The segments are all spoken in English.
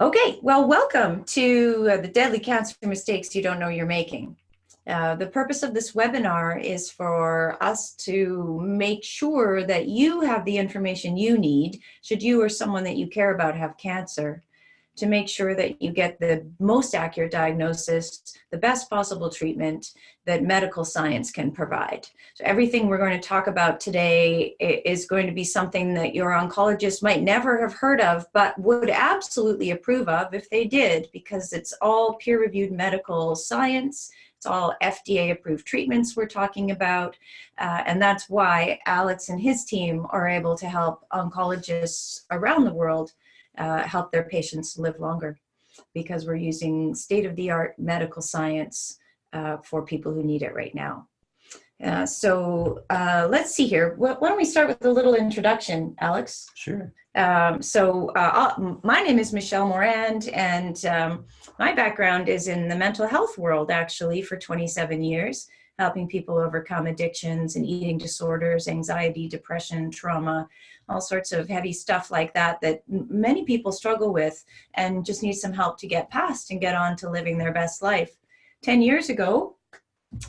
Okay, well, welcome to the deadly cancer mistakes you don't know you're making. The purpose of this webinar is for us to make sure that you have the information you need, should you or someone that you care about have cancer, to make sure that you get the most accurate diagnosis, the best possible treatment that medical science can provide. So everything we're going to talk about today is going to be something that your oncologist might never have heard of, but would absolutely approve of if they did, because it's all peer-reviewed medical science. It's all FDA-approved treatments we're talking about, and that's why Alex and his team are able to help oncologists around the world help their patients live longer, because we're using state-of-the-art medical science for people who need it right now. So let's see here. Why don't we start with a little introduction, Alex? Sure. My name is Michelle Morand, and my background is in the mental health world, actually, for 27 years, helping people overcome addictions and eating disorders, anxiety, depression, trauma, all sorts of heavy stuff like that that many people struggle with and just need some help to get past and get on to living their best life. 10 years ago,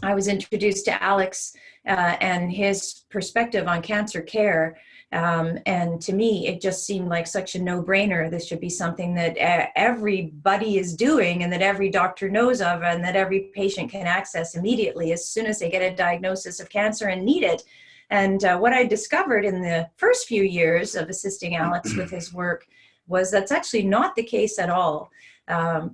I was introduced to Alex and his perspective on cancer care. And to me, it just seemed like such a no-brainer. This should be something that everybody is doing and that every doctor knows of and that every patient can access immediately as soon as they get a diagnosis of cancer and need it. And what I discovered in the first few years of assisting Alex with his work was that's actually not the case at all.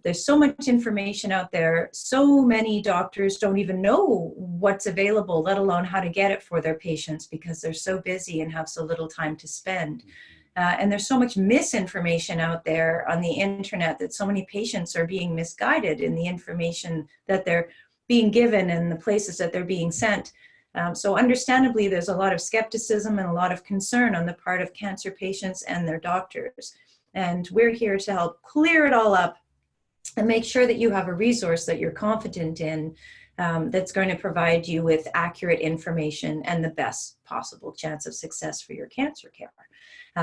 There's so much information out there. So many doctors don't even know what's available, let alone how to get it for their patients, because they're so busy and have so little time to spend. And there's so much misinformation out there on the internet that so many patients are being misguided in the information that they're being given and the places that they're being sent. So understandably, there's a lot of skepticism and a lot of concern on the part of cancer patients and their doctors. And we're here to help clear it all up and make sure that you have a resource that you're confident in, that's going to provide you with accurate information and the best possible chance of success for your cancer care.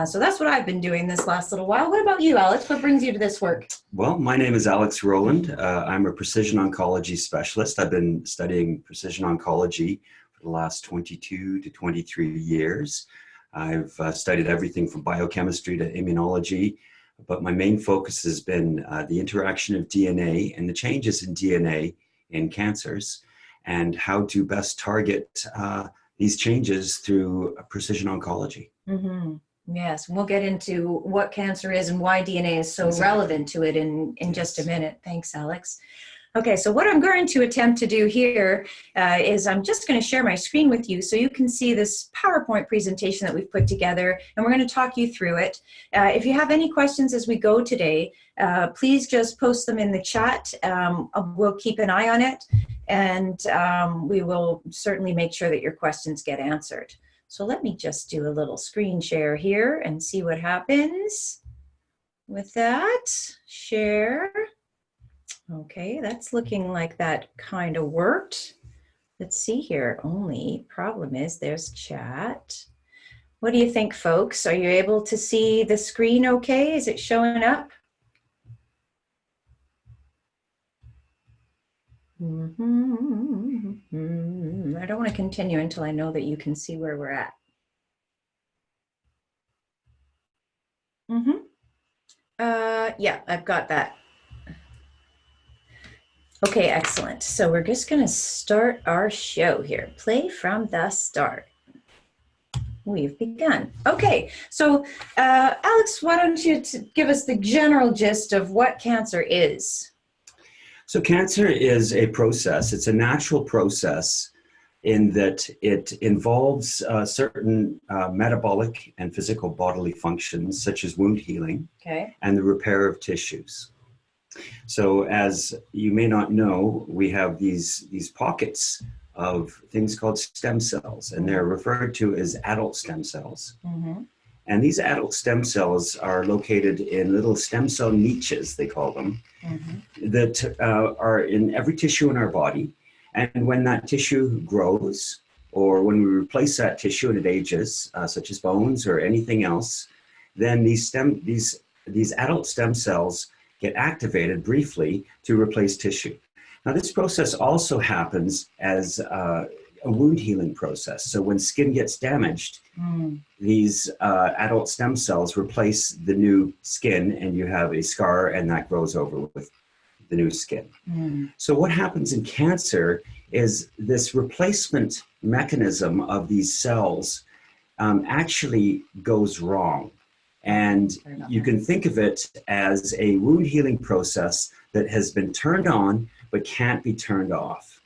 So that's what I've been doing this last little while. What about you, Alex? What brings you to this work? Well, my name is Alex Rowland. I'm a precision oncology specialist. I've been studying precision oncology for the last 22 to 23 years. I've studied everything from biochemistry to immunology, but my main focus has been the interaction of DNA and the changes in DNA in cancers and how to best target these changes through precision oncology. Mm-hmm. Yes, we'll get into what cancer is and why DNA is so relevant to it in just a minute. Thanks, Alex. Okay, so what I'm going to attempt to do here is I'm just going to share my screen with you so you can see this PowerPoint presentation that we've put together, and we're going to talk you through it. If you have any questions as we go today, please just post them in the chat. We'll keep an eye on it, and we will certainly make sure that your questions get answered. So let me just do a little screen share here and see what happens with that. Share. Okay, that's looking like that kind of worked. Let's see here. Only problem is there's chat. What do you think, folks? Are you able to see the screen okay? Is it showing up? I don't want to continue until I know that you can see where we're at. Yeah, I've got that. Okay, excellent. So we're just going to start our show here. Play from the start. We've begun. Okay, so Alex, why don't you give us the general gist of what cancer is? So cancer is a process. It's a natural process in that it involves certain metabolic and physical bodily functions, such as wound healing, and the repair of tissues. So as you may not know, we have these pockets of things called stem cells, and they're referred to as adult stem cells. And these adult stem cells are located in little stem cell niches, they call them, that are in every tissue in our body. And when that tissue grows, or when we replace that tissue and it ages, such as bones or anything else, then these adult stem cells get activated briefly to replace tissue. Now, this process also happens as a wound healing process. So when skin gets damaged, these adult stem cells replace the new skin, and you have a scar, and that grows over with the new skin. So what happens in cancer is this replacement mechanism of these cells actually goes wrong. And you can think of it as a wound healing process that has been turned on but can't be turned off.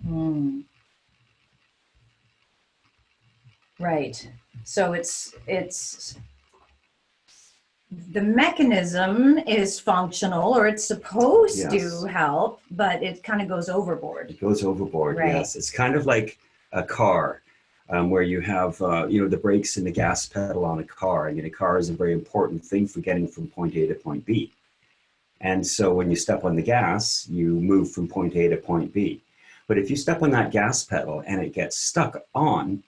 Right. So it's the mechanism is functional, or it's supposed to help, but it kind of goes overboard. It goes overboard, right. Yes. It's kind of like a car where you have, the brakes and the gas pedal on a car. I mean, a car is a very important thing for getting from point A to point B. And so when you step on the gas, you move from point A to point B. But if you step on that gas pedal and it gets stuck on,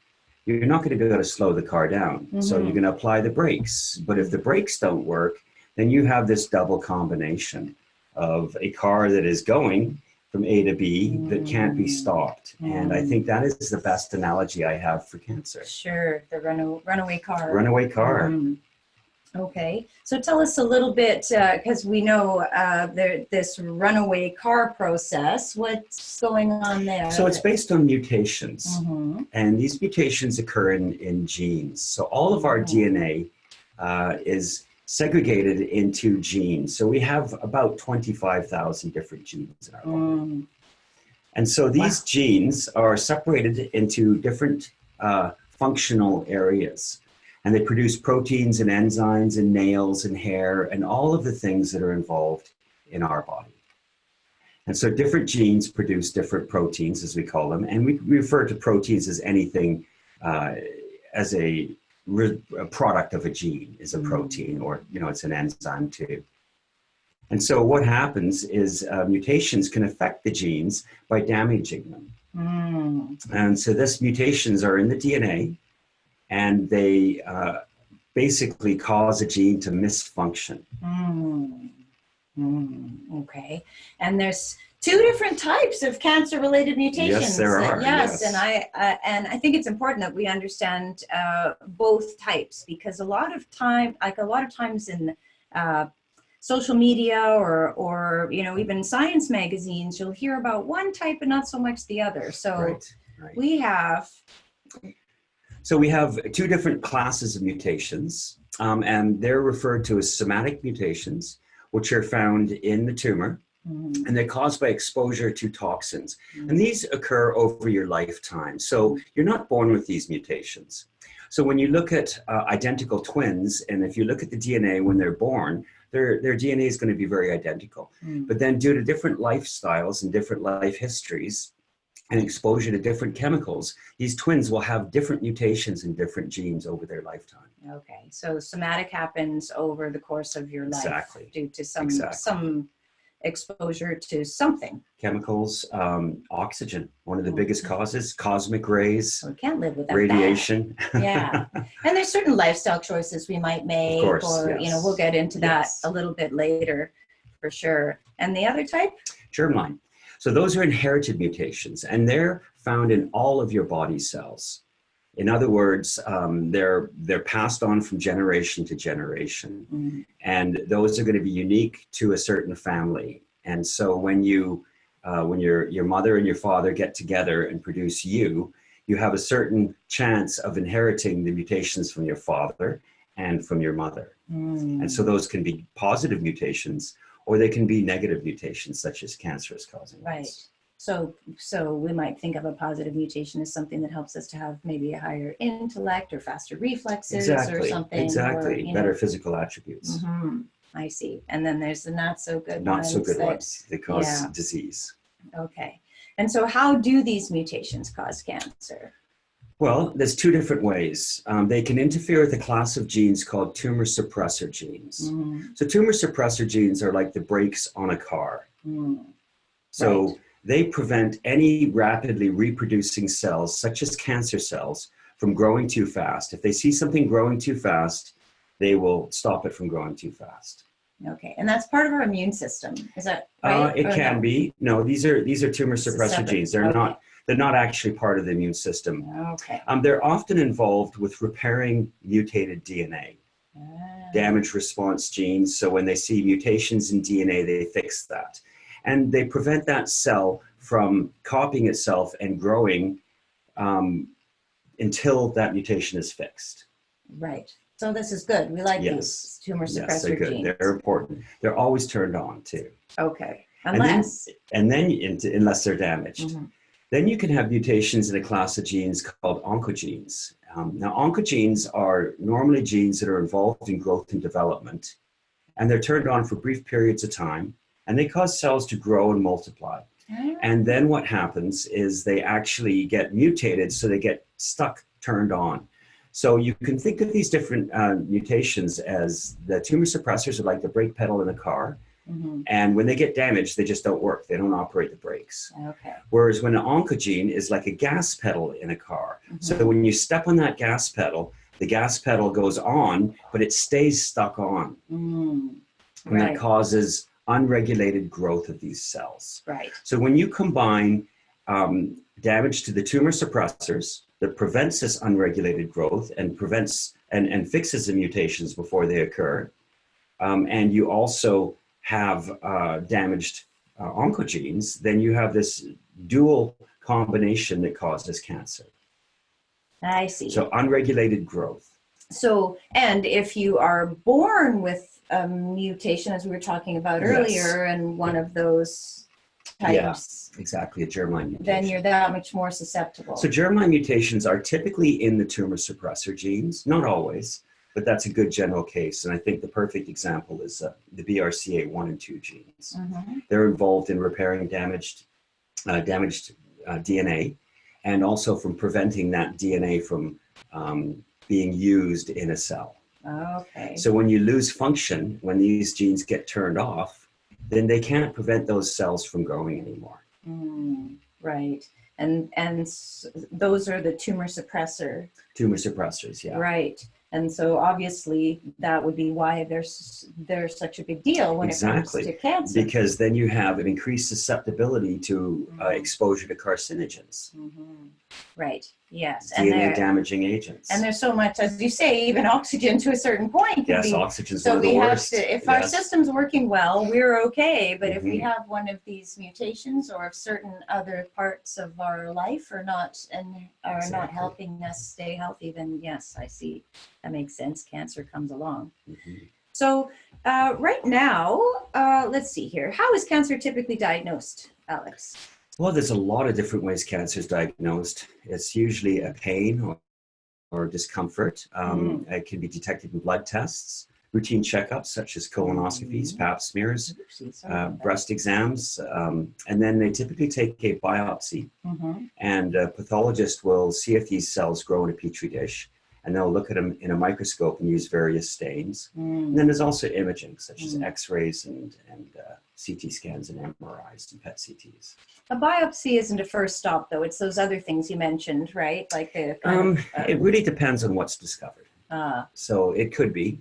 you're not going to be able to slow the car down. So you're going to apply the brakes. But if the brakes don't work, then you have this double combination of a car that is going from A to B that can't be stopped. And I think that is the best analogy I have for cancer. Sure, the runaway car. Runaway car. Okay, so tell us a little bit, because we know this runaway car process, what's going on there? So it's based on mutations, and these mutations occur in genes. So all of our DNA is segregated into genes. So we have about 25,000 different genes in our body. And so these genes are separated into different functional areas. And they produce proteins and enzymes and nails and hair and all of the things that are involved in our body. And so different genes produce different proteins, as we call them. And we refer to proteins as anything as a product of a gene is a protein, or, it's an enzyme too. And so what happens is mutations can affect the genes by damaging them. And so these mutations are in the DNA, and they basically cause a gene to misfunction. Okay. And there's two different types of cancer-related mutations. Yes, there are. Yes. And I think it's important that we understand both types, because a lot of times in social media or even science magazines, you'll hear about one type and not so much the other. So we have. So we have two different classes of mutations, and they're referred to as somatic mutations, which are found in the tumor, and they're caused by exposure to toxins. And these occur over your lifetime. So you're not born with these mutations. So when you look at identical twins, and if you look at the DNA when they're born, their DNA is going to be very identical. But then due to different lifestyles and different life histories, and exposure to different chemicals, these twins will have different mutations in different genes over their lifetime. Okay, so somatic happens over the course of your life due to some exposure to something. Chemicals, oxygen, one of the biggest causes, cosmic rays. We can't live without radiation. Yeah, and there's certain lifestyle choices we might make, of course, yes. We'll get into that a little bit later, for sure. And the other type? Germline. So those are inherited mutations, and they're found in all of your body cells. In other words, they're passed on from generation to generation, and those are going to be unique to a certain family. And so when your mother and your father get together and produce you have a certain chance of inheriting the mutations from your father and from your mother. And so those can be positive mutations, or they can be negative mutations, such as cancerous causing ones. So we might think of a positive mutation as something that helps us to have maybe a higher intellect or faster reflexes or something. Exactly, or, better physical attributes. I see. And then there's the not so good ones that cause disease. Okay. And so how do these mutations cause cancer? Well, there's two different ways. They can interfere with a class of genes called tumor suppressor genes. So tumor suppressor genes are like the brakes on a car. So they prevent any rapidly reproducing cells, such as cancer cells, from growing too fast. If they see something growing too fast, they will stop it from growing too fast. Okay, and that's part of our immune system. Is that right? It Or can no? be. No, these are tumor It's a suppressor separate. genes. They're not actually part of the immune system. Okay. They're often involved with repairing mutated DNA, damage response genes. So when they see mutations in DNA, they fix that. And they prevent that cell from copying itself and growing until that mutation is fixed. Right. So this is good. We like Yes. these tumor Yes, they're suppressor good. genes. They're important. They're always turned on too. Okay. Unless. Unless they're damaged. Mm-hmm. Then you can have mutations in a class of genes called oncogenes. Now, oncogenes are normally genes that are involved in growth and development, and they're turned on for brief periods of time, and they cause cells to grow and multiply. And then what happens is they actually get mutated, so they get stuck, turned on. So you can think of these different mutations as the tumor suppressors are like the brake pedal in a car. Mm-hmm. And when they get damaged, they just don't work. They don't operate the brakes. Okay. Whereas when an oncogene is like a gas pedal in a car. Mm-hmm. So when you step on that gas pedal, the gas pedal goes on, but it stays stuck on. Mm. And that causes unregulated growth of these cells. Right. So when you combine damage to the tumor suppressors that prevents this unregulated growth and prevents and fixes the mutations before they occur, and you also have damaged oncogenes, then you have this dual combination that causes cancer. I see. So unregulated growth. So, and if you are born with a mutation, as we were talking about earlier, and one of those types, exactly, a germline mutation, then you're that much more susceptible. So germline mutations are typically in the tumor suppressor genes, not always, but that's a good general case. And I think the perfect example is the BRCA1 and 2 genes. Mm-hmm. They're involved in repairing damaged DNA, and also from preventing that DNA from being used in a cell. Okay. So when you lose function, when these genes get turned off, then they can't prevent those cells from growing anymore. Right. And those are the tumor suppressors, Yeah. right. And so obviously that would be why there's such a big deal when it comes to cancer. Because then you have an increased susceptibility to exposure to carcinogens. Mm-hmm. Right. Yes. DNA damaging agents. And there's so much, as you say, even oxygen to a certain point. Yes, oxygen's one of the worst. If our system's working well, we're okay. But if we have one of these mutations, or if certain other parts of our life are not not helping us stay healthy, then yes, I see. That makes sense. Cancer comes along. Mm-hmm. So right now, let's see here. How is cancer typically diagnosed, Alex? Well, there's a lot of different ways cancer is diagnosed. It's usually a pain or discomfort. It can be detected in blood tests, routine checkups such as colonoscopies, pap smears, breast exams, and then they typically take a biopsy, and a pathologist will see if these cells grow in a petri dish, and they'll look at them in a microscope and use various stains. And then there's also imaging such as X-rays and CT scans and MRIs and PET CTs. A biopsy isn't a first stop, though. It's those other things you mentioned, right? Like the it really depends on what's discovered. So it could be.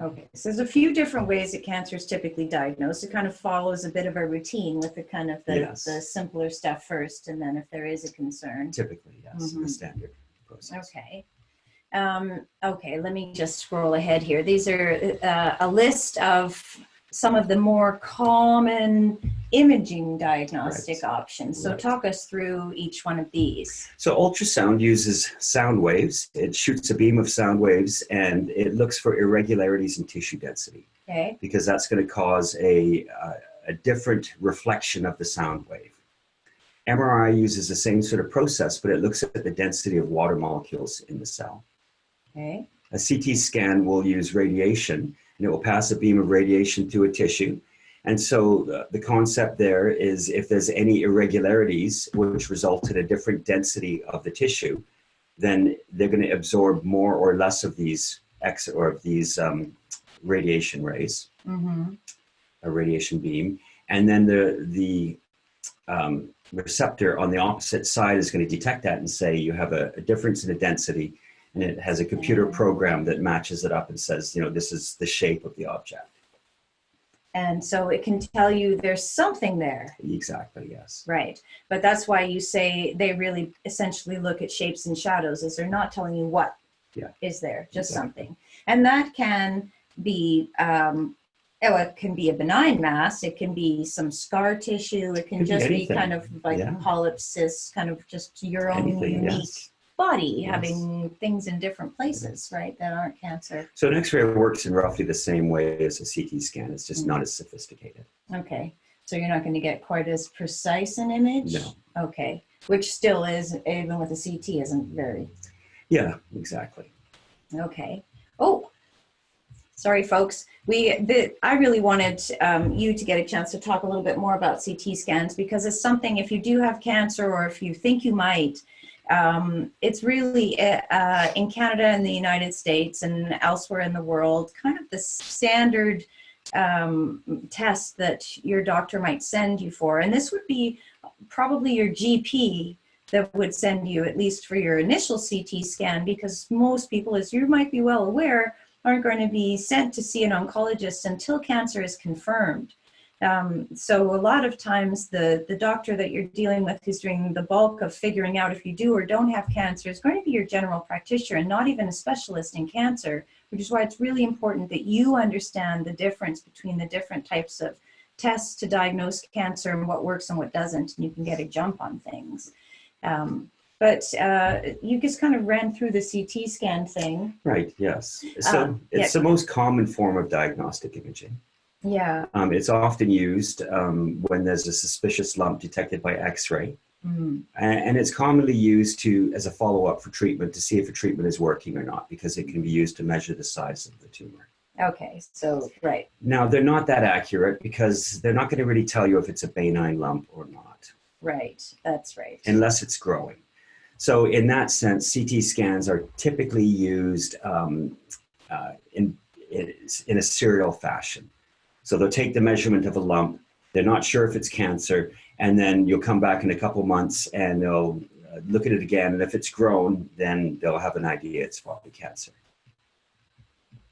Okay, so there's a few different ways that cancer is typically diagnosed. It kind of follows a bit of a routine with the kind of the simpler stuff first, and then if there is a concern. Typically, yes, the standard process. Okay. Okay, let me just scroll ahead here. These are a list of some of the more common imaging diagnostic options. So talk us through each one of these. So ultrasound uses sound waves. It shoots a beam of sound waves and it looks for irregularities in tissue density. Okay. Because that's going to cause a different reflection of the sound wave. MRI uses the same sort of process, but it looks at the density of water molecules in the cell. Okay. A CT scan will use radiation, and it will pass a beam of radiation through a tissue. And so the concept there is if there's any irregularities which result in a different density of the tissue, then they're going to absorb more or less of these radiation rays, a radiation beam. And then the receptor on the opposite side is going to detect that and say you have a difference in the density. And it has a computer program that matches it up and says, you know, this is the shape of the object. And so it can tell you there's something there. Exactly, yes. Right. But that's why you say they really essentially look at shapes and shadows, is they're not telling you what is there, just something. And that can be, it can be a benign mass, it can be some scar tissue, it can just be kind of like polyps, cysts, kind of just your own unique body having things in different places, right, that aren't cancer. So an X-ray works in roughly the same way as a CT scan. It's just not as sophisticated. Okay. So you're not going to get quite as precise an image? No. Okay. Which still is, even with a CT, isn't very... Yeah, exactly. Okay. Oh, sorry, folks. I really wanted you to get a chance to talk a little bit more about CT scans, because it's something, if you do have cancer or if you think you might, it's really in Canada and the United States and elsewhere in the world, kind of the standard test that your doctor might send you for. And this would be probably your GP that would send you, at least for your initial CT scan, because most people, as you might be well aware, aren't going to be sent to see an oncologist until cancer is confirmed. So a lot of times the doctor that you're dealing with, who's doing the bulk of figuring out if you do or don't have cancer, is going to be your general practitioner and not even a specialist in cancer, which is why it's really important that you understand the difference between the different types of tests to diagnose cancer and what works and what doesn't, and you can get a jump on things. But you just kind of ran through the CT scan thing. Right, yes. So it's the most common form of diagnostic imaging. Yeah. It's often used when there's a suspicious lump detected by X-ray. And it's commonly used as a follow-up for treatment to see if a treatment is working or not, because it can be used to measure the size of the tumor. Okay, so, right. Now, they're not that accurate because they're not going to really tell you if it's a benign lump or not. Right, that's right. Unless it's growing. So in that sense, CT scans are typically used in a serial fashion. So they'll take the measurement of a lump, they're not sure if it's cancer, and then you'll come back in a couple months and they'll look at it again, and if it's grown, then they'll have an idea it's probably cancer.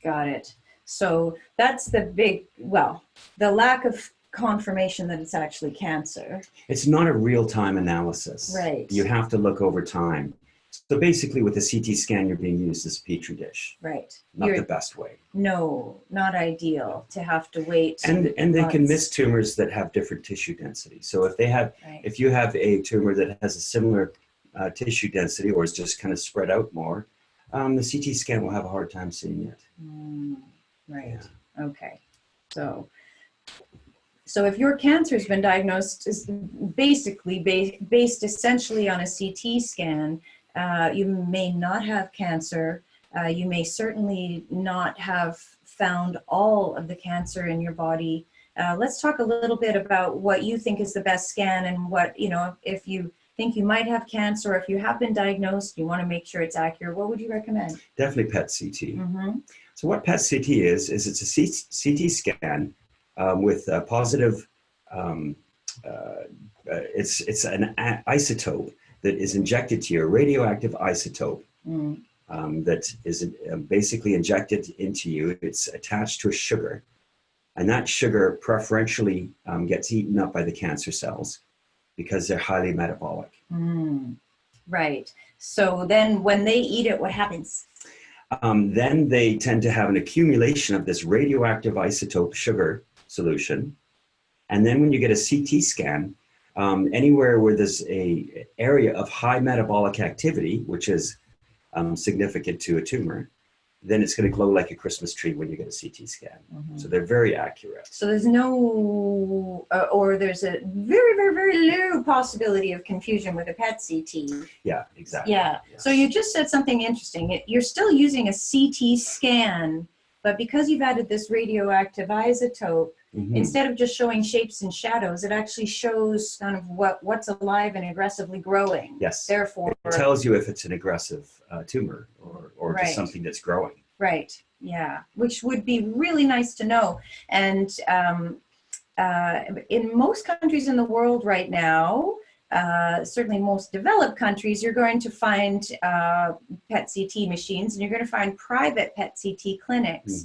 Got it. So that's the big, well, the lack of confirmation that it's actually cancer. It's not a real-time analysis. Right. You have to look over time. So basically with a CT scan, you're being used as a petri dish. Right. Not the best way. No, not ideal to have to wait. And they can miss tumors that have different tissue density. So if they have, if you have a tumor that has a similar tissue density or is just kind of spread out more, the CT scan will have a hard time seeing it. Right. Yeah. Okay. So if your cancer has been diagnosed is basically based essentially on a CT scan, you may not have cancer. You may certainly not have found all of the cancer in your body. Let's talk a little bit about what you think is the best scan and what, you know, if you think you might have cancer, or if you have been diagnosed, you want to make sure it's accurate, what would you recommend? Definitely PET-CT. So what PET-CT is it's a CT scan with a positive, it's an isotope that is injected to you, a radioactive isotope that is basically injected into you. It's attached to a sugar, and that sugar preferentially gets eaten up by the cancer cells because they're highly metabolic. Right. So then when they eat it, what happens? Then they tend to have an accumulation of this radioactive isotope sugar solution. And then when you get a CT scan, anywhere where there's a area of high metabolic activity, which is significant to a tumor, then it's going to glow like a Christmas tree when you get a CT scan. So they're very accurate. So there's no, or there's a very, very, very low possibility of confusion with a PET-CT. Yeah, exactly. Yeah. So you just said something interesting. You're still using a CT scan, but because you've added this radioactive isotope, instead of just showing shapes and shadows, it actually shows kind of what's alive and aggressively growing. Yes. Therefore, it tells you if it's an aggressive tumor or just something that's growing. Right. Yeah. Which would be really nice to know. And in most countries in the world right now, certainly most developed countries, you're going to find PET CT machines, and you're going to find private PET CT clinics.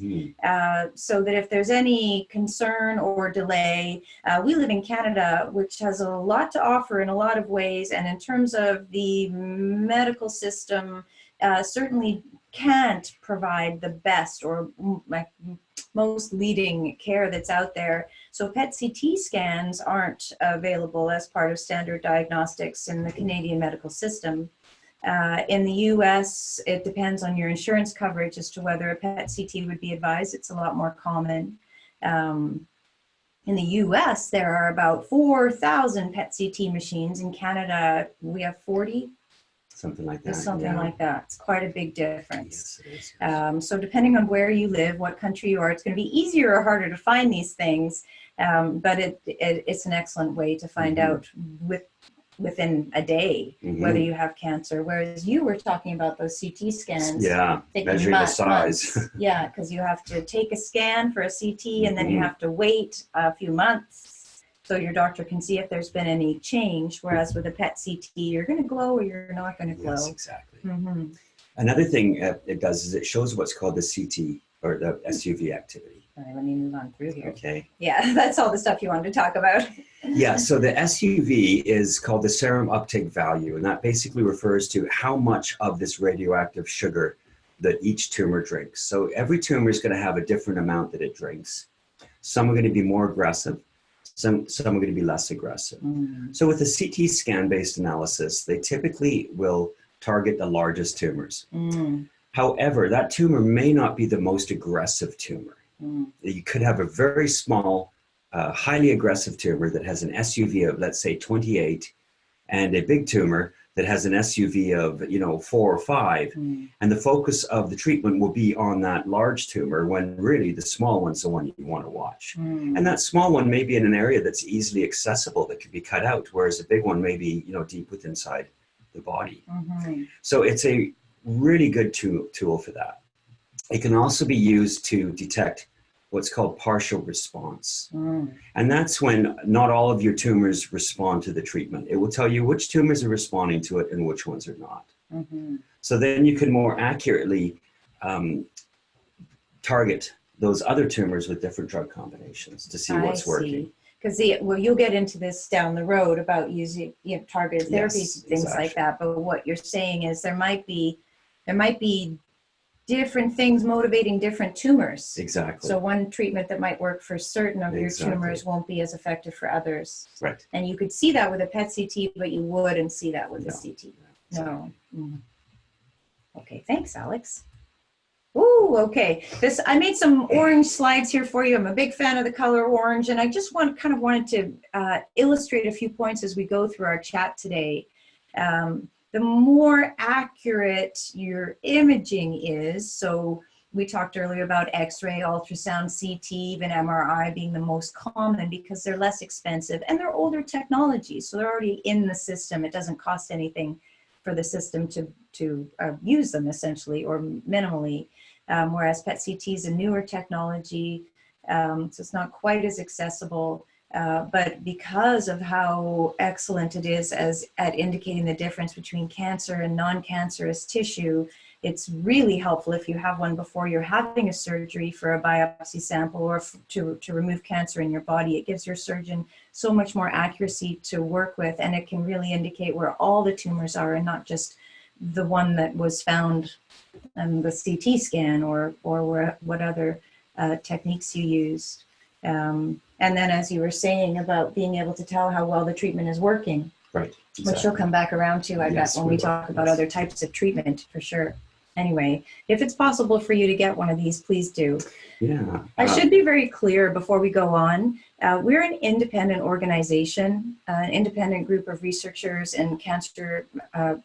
So that if there's any concern or delay, we live in Canada, which has a lot to offer in a lot of ways, and in terms of the medical system, certainly can't provide the best or most leading care that's out there. So PET CT scans aren't available as part of standard diagnostics in the Canadian medical system. In the US, it depends on your insurance coverage as to whether a PET CT would be advised. It's a lot more common. In the US, there are about 4,000 PET CT machines. In Canada, we have 40. Something like that. Something like that. It's quite a big difference. Yes, it is. So depending on where you live, what country you are, it's going to be easier or harder to find these things. But it's an excellent way to find out within a day whether you have cancer. Whereas you were talking about those CT scans. Yeah, measuring the size. Yeah, because you have to take a scan for a CT and then you have to wait a few months so your doctor can see if there's been any change. Whereas with a PET CT, you're going to glow or you're not going to glow. Yes, exactly. Another thing it does is it shows what's called the CT or the SUV activity. All right, let me move on through here. Okay. Yeah, that's all the stuff you wanted to talk about. Yeah, so the SUV is called the serum uptake value, and that basically refers to how much of this radioactive sugar that each tumor drinks. So every tumor is going to have a different amount that it drinks. Some are going to be more aggressive. Some are going to be less aggressive. So with a CT scan-based analysis, they typically will target the largest tumors. However, that tumor may not be the most aggressive tumor. You could have a very small, highly aggressive tumor that has an SUV of, let's say, 28, and a big tumor that has an SUV of, 4 or 5. And the focus of the treatment will be on that large tumor when really the small one's the one you want to watch. And that small one may be in an area that's easily accessible that could be cut out, whereas a big one may be, deep within inside the body. So it's a really good tool for that. It can also be used to detect what's called partial response. And that's when not all of your tumors respond to the treatment. It will tell you which tumors are responding to it and which ones are not. So then you can more accurately target those other tumors with different drug combinations to see what's working. Because you'll get into this down the road about using targeted therapies, things like that. But what you're saying is there might be different things motivating different tumors. Exactly. So one treatment that might work for certain of your tumors won't be as effective for others. Right. And you could see that with a PET CT, but you wouldn't see that with a CT. No. Okay, thanks, Alex. Ooh, okay. I made some orange slides here for you. I'm a big fan of the color orange, and I just wanted to illustrate a few points as we go through our chat today. The more accurate your imaging is, so we talked earlier about X-ray, ultrasound, CT, even MRI being the most common because they're less expensive and they're older technologies, so they're already in the system. It doesn't cost anything for the system to use them essentially or minimally, whereas PET CT is a newer technology, so it's not quite as accessible. But because of how excellent it is at indicating the difference between cancer and non-cancerous tissue, it's really helpful if you have one before you're having a surgery for a biopsy sample or to remove cancer in your body. It gives your surgeon so much more accuracy to work with, and it can really indicate where all the tumors are and not just the one that was found on the CT scan or what other techniques you used. And then as you were saying about being able to tell how well the treatment is working, right, which you'll come back around to, I bet, when we talk about other types of treatment for sure. Anyway, if it's possible for you to get one of these, please do. Yeah. I should be very clear before we go on. We're an independent organization, an independent group of researchers and cancer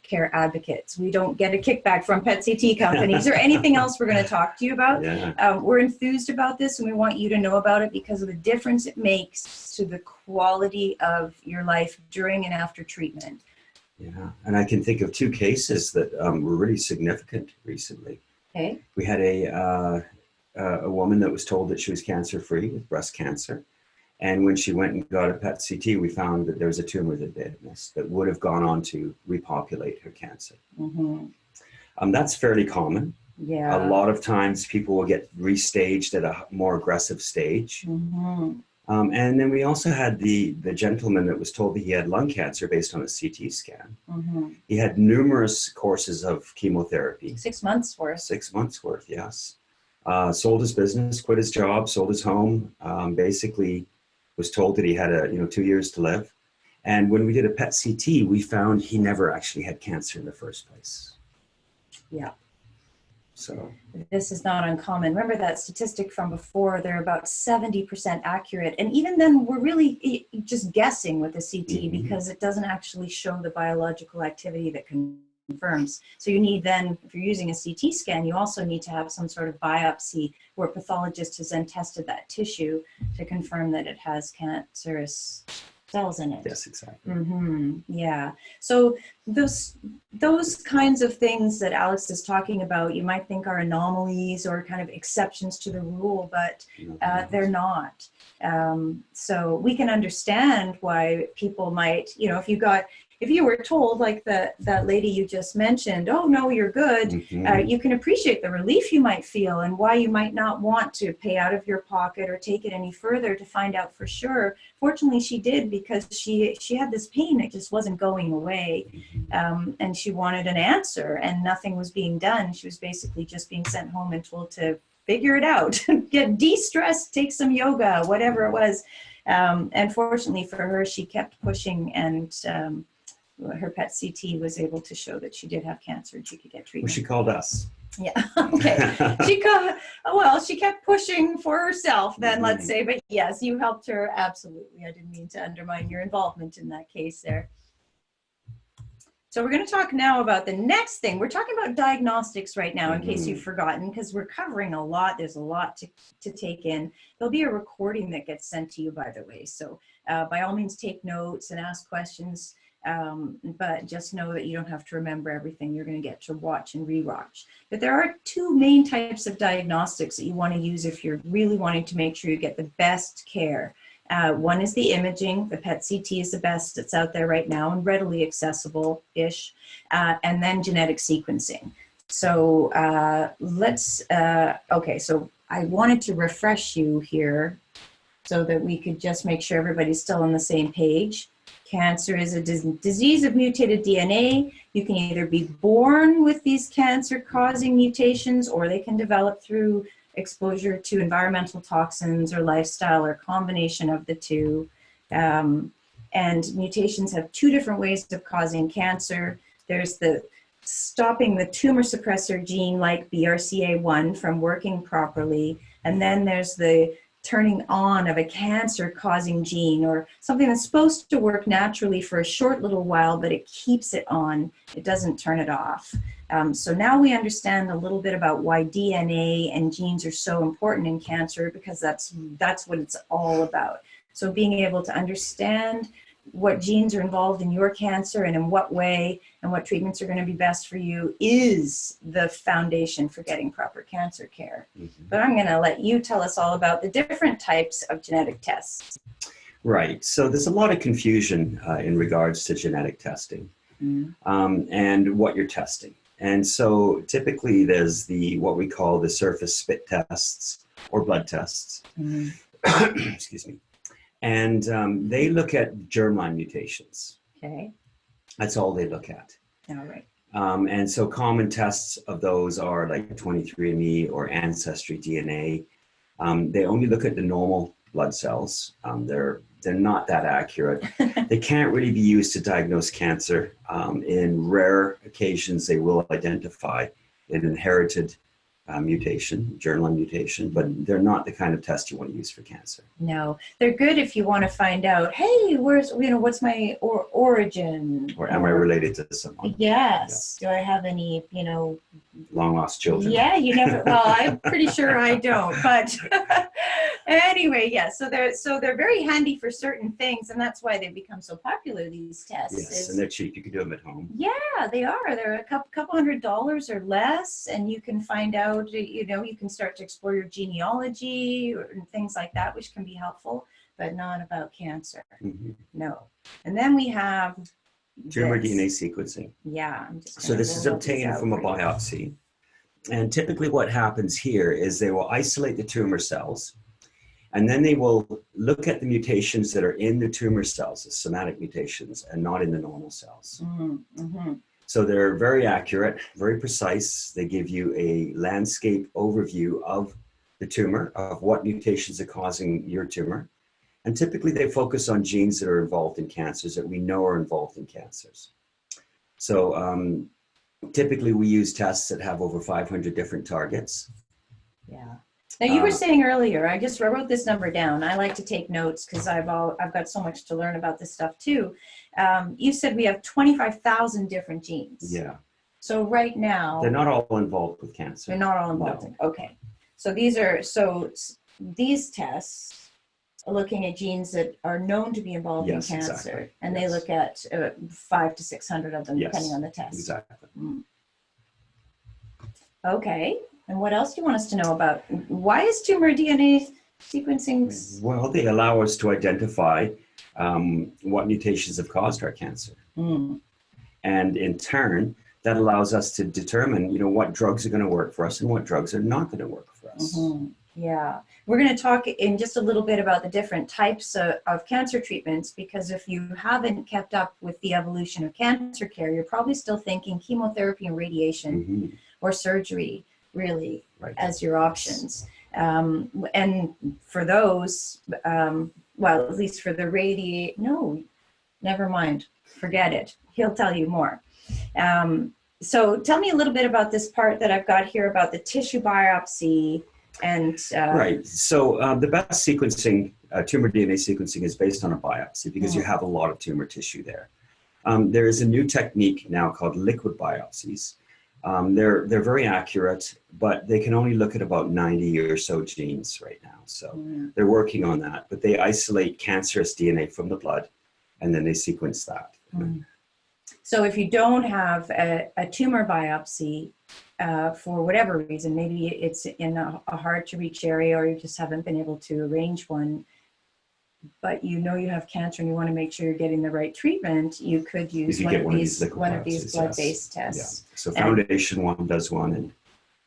care advocates. We don't get a kickback from PET CT companies or anything else we're going to talk to you about. Yeah. We're enthused about this, and we want you to know about it because of the difference it makes to the quality of your life during and after treatment. Yeah, and I can think of 2 cases that were really significant recently. Okay. We had a woman that was told that she was cancer-free with breast cancer, And when she went and got a PET CT, we found that there was a tumor that they had missed that would have gone on to repopulate her cancer. That's fairly common. Yeah. A lot of times people will get restaged at a more aggressive stage. And then we also had the gentleman that was told that he had lung cancer based on a CT scan. He had numerous courses of chemotherapy. 6 months worth. 6 months worth, yes. Sold his business, quit his job, sold his home, basically was told that he had 2 years to live. And when we did a PET CT, we found he never actually had cancer in the first place. Yeah. So this is not uncommon. Remember that statistic from before, they're about 70% accurate. And even then we're really just guessing with the CT because it doesn't actually show the biological activity that confirms. So you need then, if you're using a CT scan, you also need to have some sort of biopsy where a pathologist has then tested that tissue to confirm that it has cancerous cells in it. yes, exactly. Yeah. So those kinds of things that Alex is talking about, you might think are anomalies or kind of exceptions to the rule, but they're not. So we can understand why people might, if you were told, like that lady you just mentioned, oh no, you're good, you can appreciate the relief you might feel and why you might not want to pay out of your pocket or take it any further to find out for sure. Fortunately, she did, because she had this pain that just wasn't going away, and she wanted an answer, and nothing was being done. She was basically just being sent home and told to figure it out, get de-stressed, take some yoga, whatever it was. And fortunately for her, she kept pushing, and her PET CT was able to show that she did have cancer and she could get treatment. Well, she called us. Yeah. Okay. She kept pushing for herself then, let's say, but yes, you helped her. Absolutely. I didn't mean to undermine your involvement in that case there. So we're going to talk now about the next thing. We're talking about diagnostics right now, in case you've forgotten, because we're covering a lot. There's a lot to take in. There'll be a recording that gets sent to you, by the way. So by all means, take notes and ask questions. But just know that you don't have to remember everything. You're going to get to watch and rewatch. But there are two main types of diagnostics that you want to use if you're really wanting to make sure you get the best care. One is the imaging. The PET CT is the best that's out there right now and readily accessible-ish. And then genetic sequencing. So okay, so I wanted to refresh you here so that we could just make sure everybody's still on the same page. Cancer is a disease of mutated DNA. You can either be born with these cancer-causing mutations, or they can develop through exposure to environmental toxins or lifestyle, or combination of the two. And mutations have two different ways of causing cancer. There's the stopping the tumor suppressor gene like BRCA1 from working properly. And then there's the turning on of a cancer-causing gene, or something that's supposed to work naturally for a short little while, but it keeps it on. It doesn't turn it off. So now we understand a little bit about why DNA and genes are so important in cancer, because that's what it's all about. So being able to understand what genes are involved in your cancer and in what way and what treatments are going to be best for you is the foundation for getting proper cancer care. But I'm going to let you tell us all about the different types of genetic tests. Right. So there's a lot of confusion in regards to genetic testing and what you're testing. And so typically there's what we call the surface spit tests or blood tests. Excuse me. And they look at germline mutations. Okay. That's all they look at. All right. And so common tests of those are like 23andMe or Ancestry DNA. They only look at the normal blood cells. They're not that accurate. They can't really be used to diagnose cancer. In rare occasions, they will identify an inherited mutation, germline mutation, but they're not the kind of test you want to use for cancer. No, they're good if you want to find out, hey, what's my origin? Or am I related to someone? Yes. Yeah. Do I have any, long lost children? Yeah, you never, well, I'm pretty sure I don't, but anyway, yeah, so they're very handy for certain things, and that's why they become so popular, these tests. Yes, and they're cheap. You can do them at home. Yeah, they are. They're a couple $100 or less, and you can find out, you can start to explore your genealogy and things like that, which can be helpful. but not about cancer. Mhm. No. And then we have Tumor this. DNA sequencing. Yeah. I'm just So this is roll these obtained out from a for you. biopsy. And typically what happens here is they will isolate the tumor cells, and then they will look at the mutations that are in the tumor cells, the somatic mutations, and not in the normal cells. Mm-hmm. So they're very accurate, very precise. They give you a landscape overview of the tumor, of what mutations are causing your tumor. And typically they focus on genes that are involved in cancers that we know are involved in cancers. So typically we use tests that have over 500 different targets. Yeah. Now you were saying earlier, I wrote this number down. I like to take notes because I've got so much to learn about this stuff too. You said we have 25,000 different genes. Yeah. So right now They're not all involved with cancer. they're not all involved. No. Okay. So these tests are looking at genes that are known to be involved in cancer, exactly. and they look at 500 to 600 of them, depending on the test. Exactly. Okay. And what else do you want us to know about? Why is tumor DNA sequencing? Well, they allow us to identify what mutations have caused our cancer. And in turn, that allows us to determine, what drugs are going to work for us and what drugs are not going to work for us. Yeah. We're going to talk in just a little bit about the different types of cancer treatments, because if you haven't kept up with the evolution of cancer care, you're probably still thinking chemotherapy and radiation or surgery, really, as your options. And for those, well, at least for the no, never mind, forget it. He'll tell you more. So tell me a little bit about this part that I've got here about the tissue biopsy. And right. So the best sequencing, tumor DNA sequencing, is based on a biopsy because you have a lot of tumor tissue there. There is a new technique now called liquid biopsies. They're very accurate, but they can only look at about 90 or so genes right now. So they're working on that, but they isolate cancerous DNA from the blood, and then they sequence that. So if you don't have a tumor biopsy, for whatever reason, maybe it's in a hard to reach area, or you just haven't been able to arrange one, but you have cancer and you want to make sure you're getting the right treatment, you could use one of these blood-based tests. Yeah. So Foundation One does one, and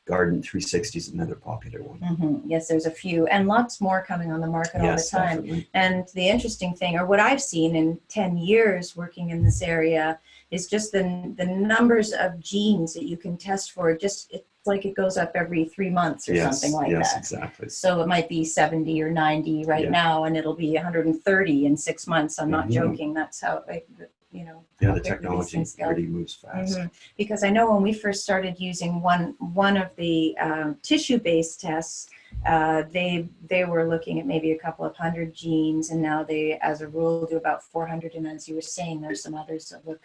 Garden 360 is another popular one. Yes, there's a few, and lots more coming on the market all the time. Definitely. And the interesting thing, or what I've seen in 10 years working in this area, is just the numbers of genes that you can test for. It's like it goes up every 3 months or something like that. Yes, exactly. So it might be 70 or 90 right now, and it'll be 130 in 6 months. I'm not joking. That's how, the technology really moves fast. Because I know when we first started using one of the tissue-based tests, they were looking at maybe a couple of hundred genes, and now they, as a rule, do about 400. And as you were saying, there's some others that look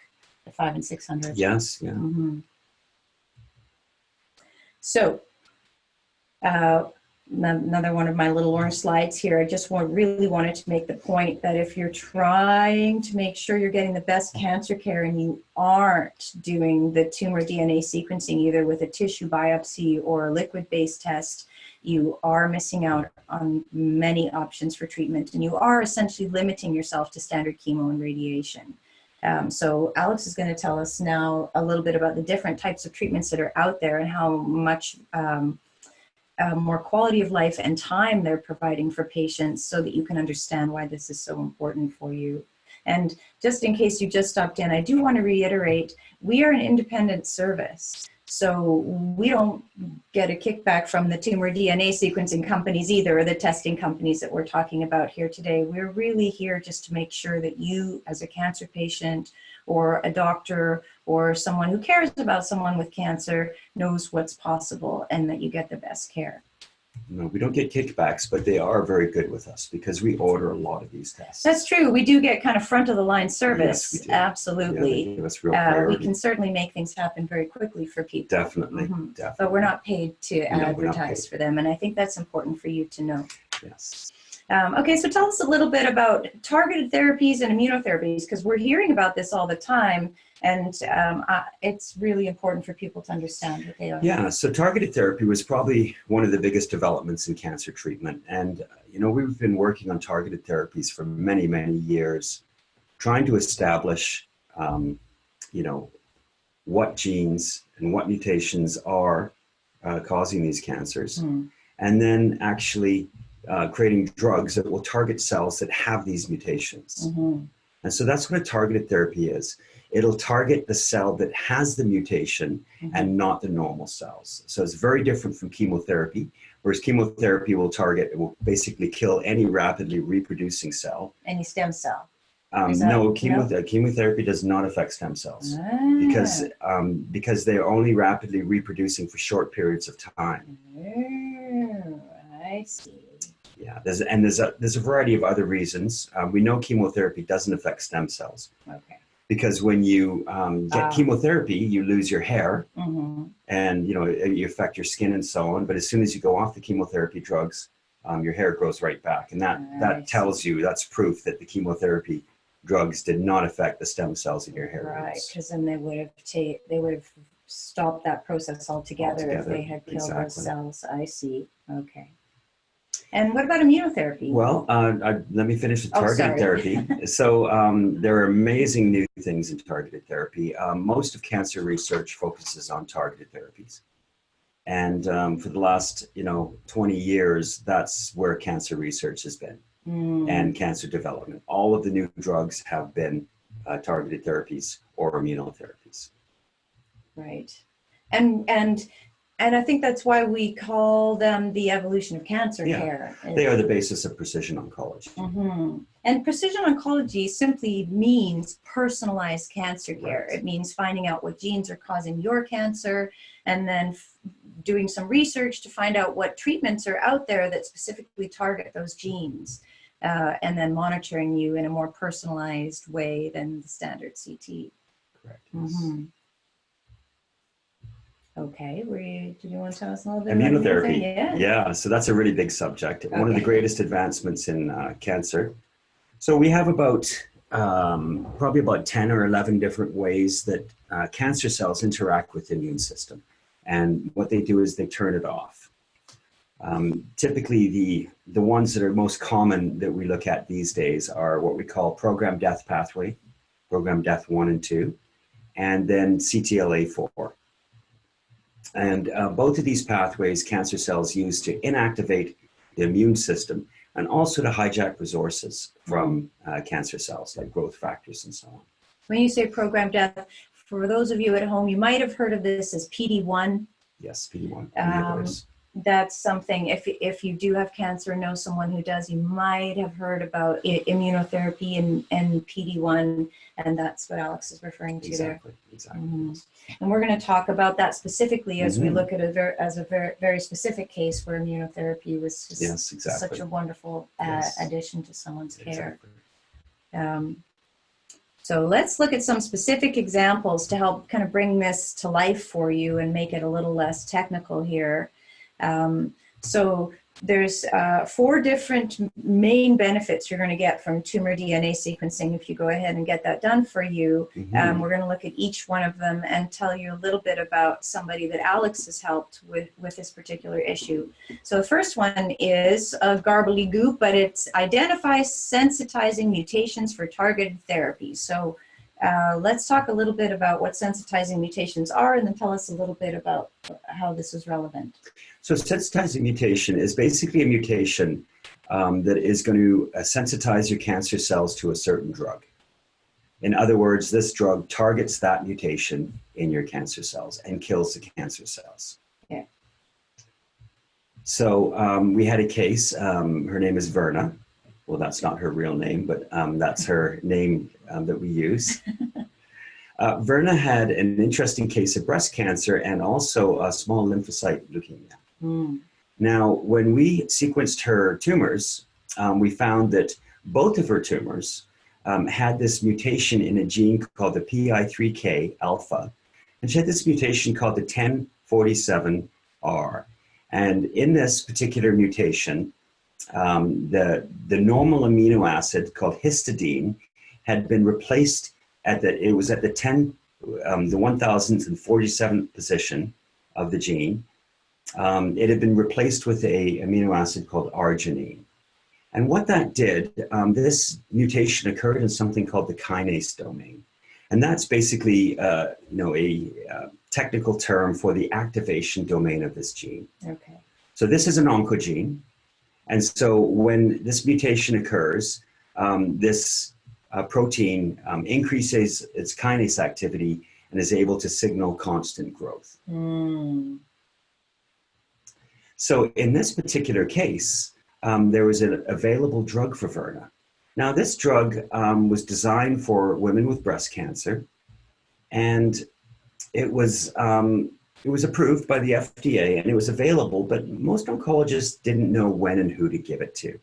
at 500 and 600. Yes, yeah. So, another one of my little orange slides here. I just really wanted to make the point that if you're trying to make sure you're getting the best cancer care and you aren't doing the tumor DNA sequencing either with a tissue biopsy or a liquid-based test, you are missing out on many options for treatment, and you are essentially limiting yourself to standard chemo and radiation. So Alex is going to tell us now a little bit about the different types of treatments that are out there and how much more quality of life and time they're providing for patients, so that you can understand why this is so important for you. And just in case you just stopped in, I do want to reiterate, we are an independent service. So we don't get a kickback from the tumor DNA sequencing companies either, or the testing companies that we're talking about here today. We're really here just to make sure that you, as a cancer patient or a doctor or someone who cares about someone with cancer, knows what's possible and that you get the best care. No, we don't get kickbacks, but they are very good with us because we order a lot of these tests. That's true. We do get kind of front of the line service. Yes, we do. Absolutely. Yeah, they give us real priority. We can certainly make things happen very quickly for people. Definitely. But we're not paid to advertise for them. And I think that's important for you to know. Yes. Okay, so tell us a little bit about targeted therapies and immunotherapies, because we're hearing about this all the time, and it's really important for people to understand what they are. Yeah, so targeted therapy was probably one of the biggest developments in cancer treatment. And, we've been working on targeted therapies for many, many years, trying to establish, what genes and what mutations are causing these cancers. And then actually creating drugs that will target cells that have these mutations. And so that's what a targeted therapy is. It'll target the cell that has the mutation and not the normal cells. So it's very different from chemotherapy, whereas chemotherapy it will basically kill any rapidly reproducing cell. Any stem cell. No, chemotherapy does not affect stem cells because they are only rapidly reproducing for short periods of time. I see. Yeah, there's a variety of other reasons. We know chemotherapy doesn't affect stem cells. Okay. Because when you get chemotherapy, you lose your hair, and you affect your skin and so on. But as soon as you go off the chemotherapy drugs, your hair grows right back, and that tells you, that's proof that the chemotherapy drugs did not affect the stem cells in your hair. Right, because then they would have stopped that process altogether if they had killed those cells. I see. Okay. And what about immunotherapy? Well, let me finish with targeted therapy. So there are amazing new things in targeted therapy. Most of cancer research focuses on targeted therapies. And for the last 20 years, that's where cancer research has been and cancer development. All of the new drugs have been targeted therapies or immunotherapies. Right. And I think that's why we call them the evolution of cancer care. They are the basis of precision oncology. And precision oncology simply means personalized cancer care. It means finding out what genes are causing your cancer, and then doing some research to find out what treatments are out there that specifically target those genes, and then monitoring you in a more personalized way than the standard CT. Correct. Yes. Okay, did you want to tell us a little bit immunotherapy? About yeah, so that's a really big subject. One of the greatest advancements in cancer. So we have probably about 10 or 11 different ways that cancer cells interact with the immune system. And what they do is they turn it off. Typically, the ones that are most common that we look at these days are what we call programmed death pathway, programmed death 1 and 2, and then CTLA4. And both of these pathways, cancer cells use to inactivate the immune system and also to hijack resources from cancer cells, like growth factors and so on. When you say programmed death, for those of you at home, you might have heard of this as PD-1. Yes, PD-1. That's something, if you do have cancer and know someone who does, you might have heard about immunotherapy and PD-1, and that's what Alex is referring to there. Exactly. And we're going to talk about that specifically as we look at a very specific case where immunotherapy was just such a wonderful addition to someone's care. So let's look at some specific examples to help kind of bring this to life for you and make it a little less technical here. So there's 4 different main benefits you're going to get from tumor DNA sequencing if you go ahead and get that done for you. We're going to look at each one of them and tell you a little bit about somebody that Alex has helped with this particular issue. So the first one is a garbly-goop, but it's identify sensitizing mutations for targeted therapy. So let's talk a little bit about what sensitizing mutations are, and then tell us a little bit about how this is relevant. So sensitizing mutation is basically a mutation that is going to sensitize your cancer cells to a certain drug. In other words, this drug targets that mutation in your cancer cells and kills the cancer cells. Yeah. So we had a case, her name is Verna. Well, that's not her real name, but that's her name that we use. Verna had an interesting case of breast cancer and also a small lymphocyte leukemia. Now, when we sequenced her tumors, we found that both of her tumors had this mutation in a gene called the PI3K alpha, and she had this mutation called the 1047R. And in this particular mutation, the normal amino acid called histidine had been replaced it was at the 1047th position of the gene. It had been replaced with a amino acid called arginine. And what that did, this mutation occurred in something called the kinase domain. And that's basically, a technical term for the activation domain of this gene. Okay. So this is an oncogene. And so when this mutation occurs, this protein increases its kinase activity and is able to signal constant growth. So in this particular case, there was an available drug for Verna. Now, this drug was designed for women with breast cancer, and it was approved by the FDA, and it was available, but most oncologists didn't know when and who to give it to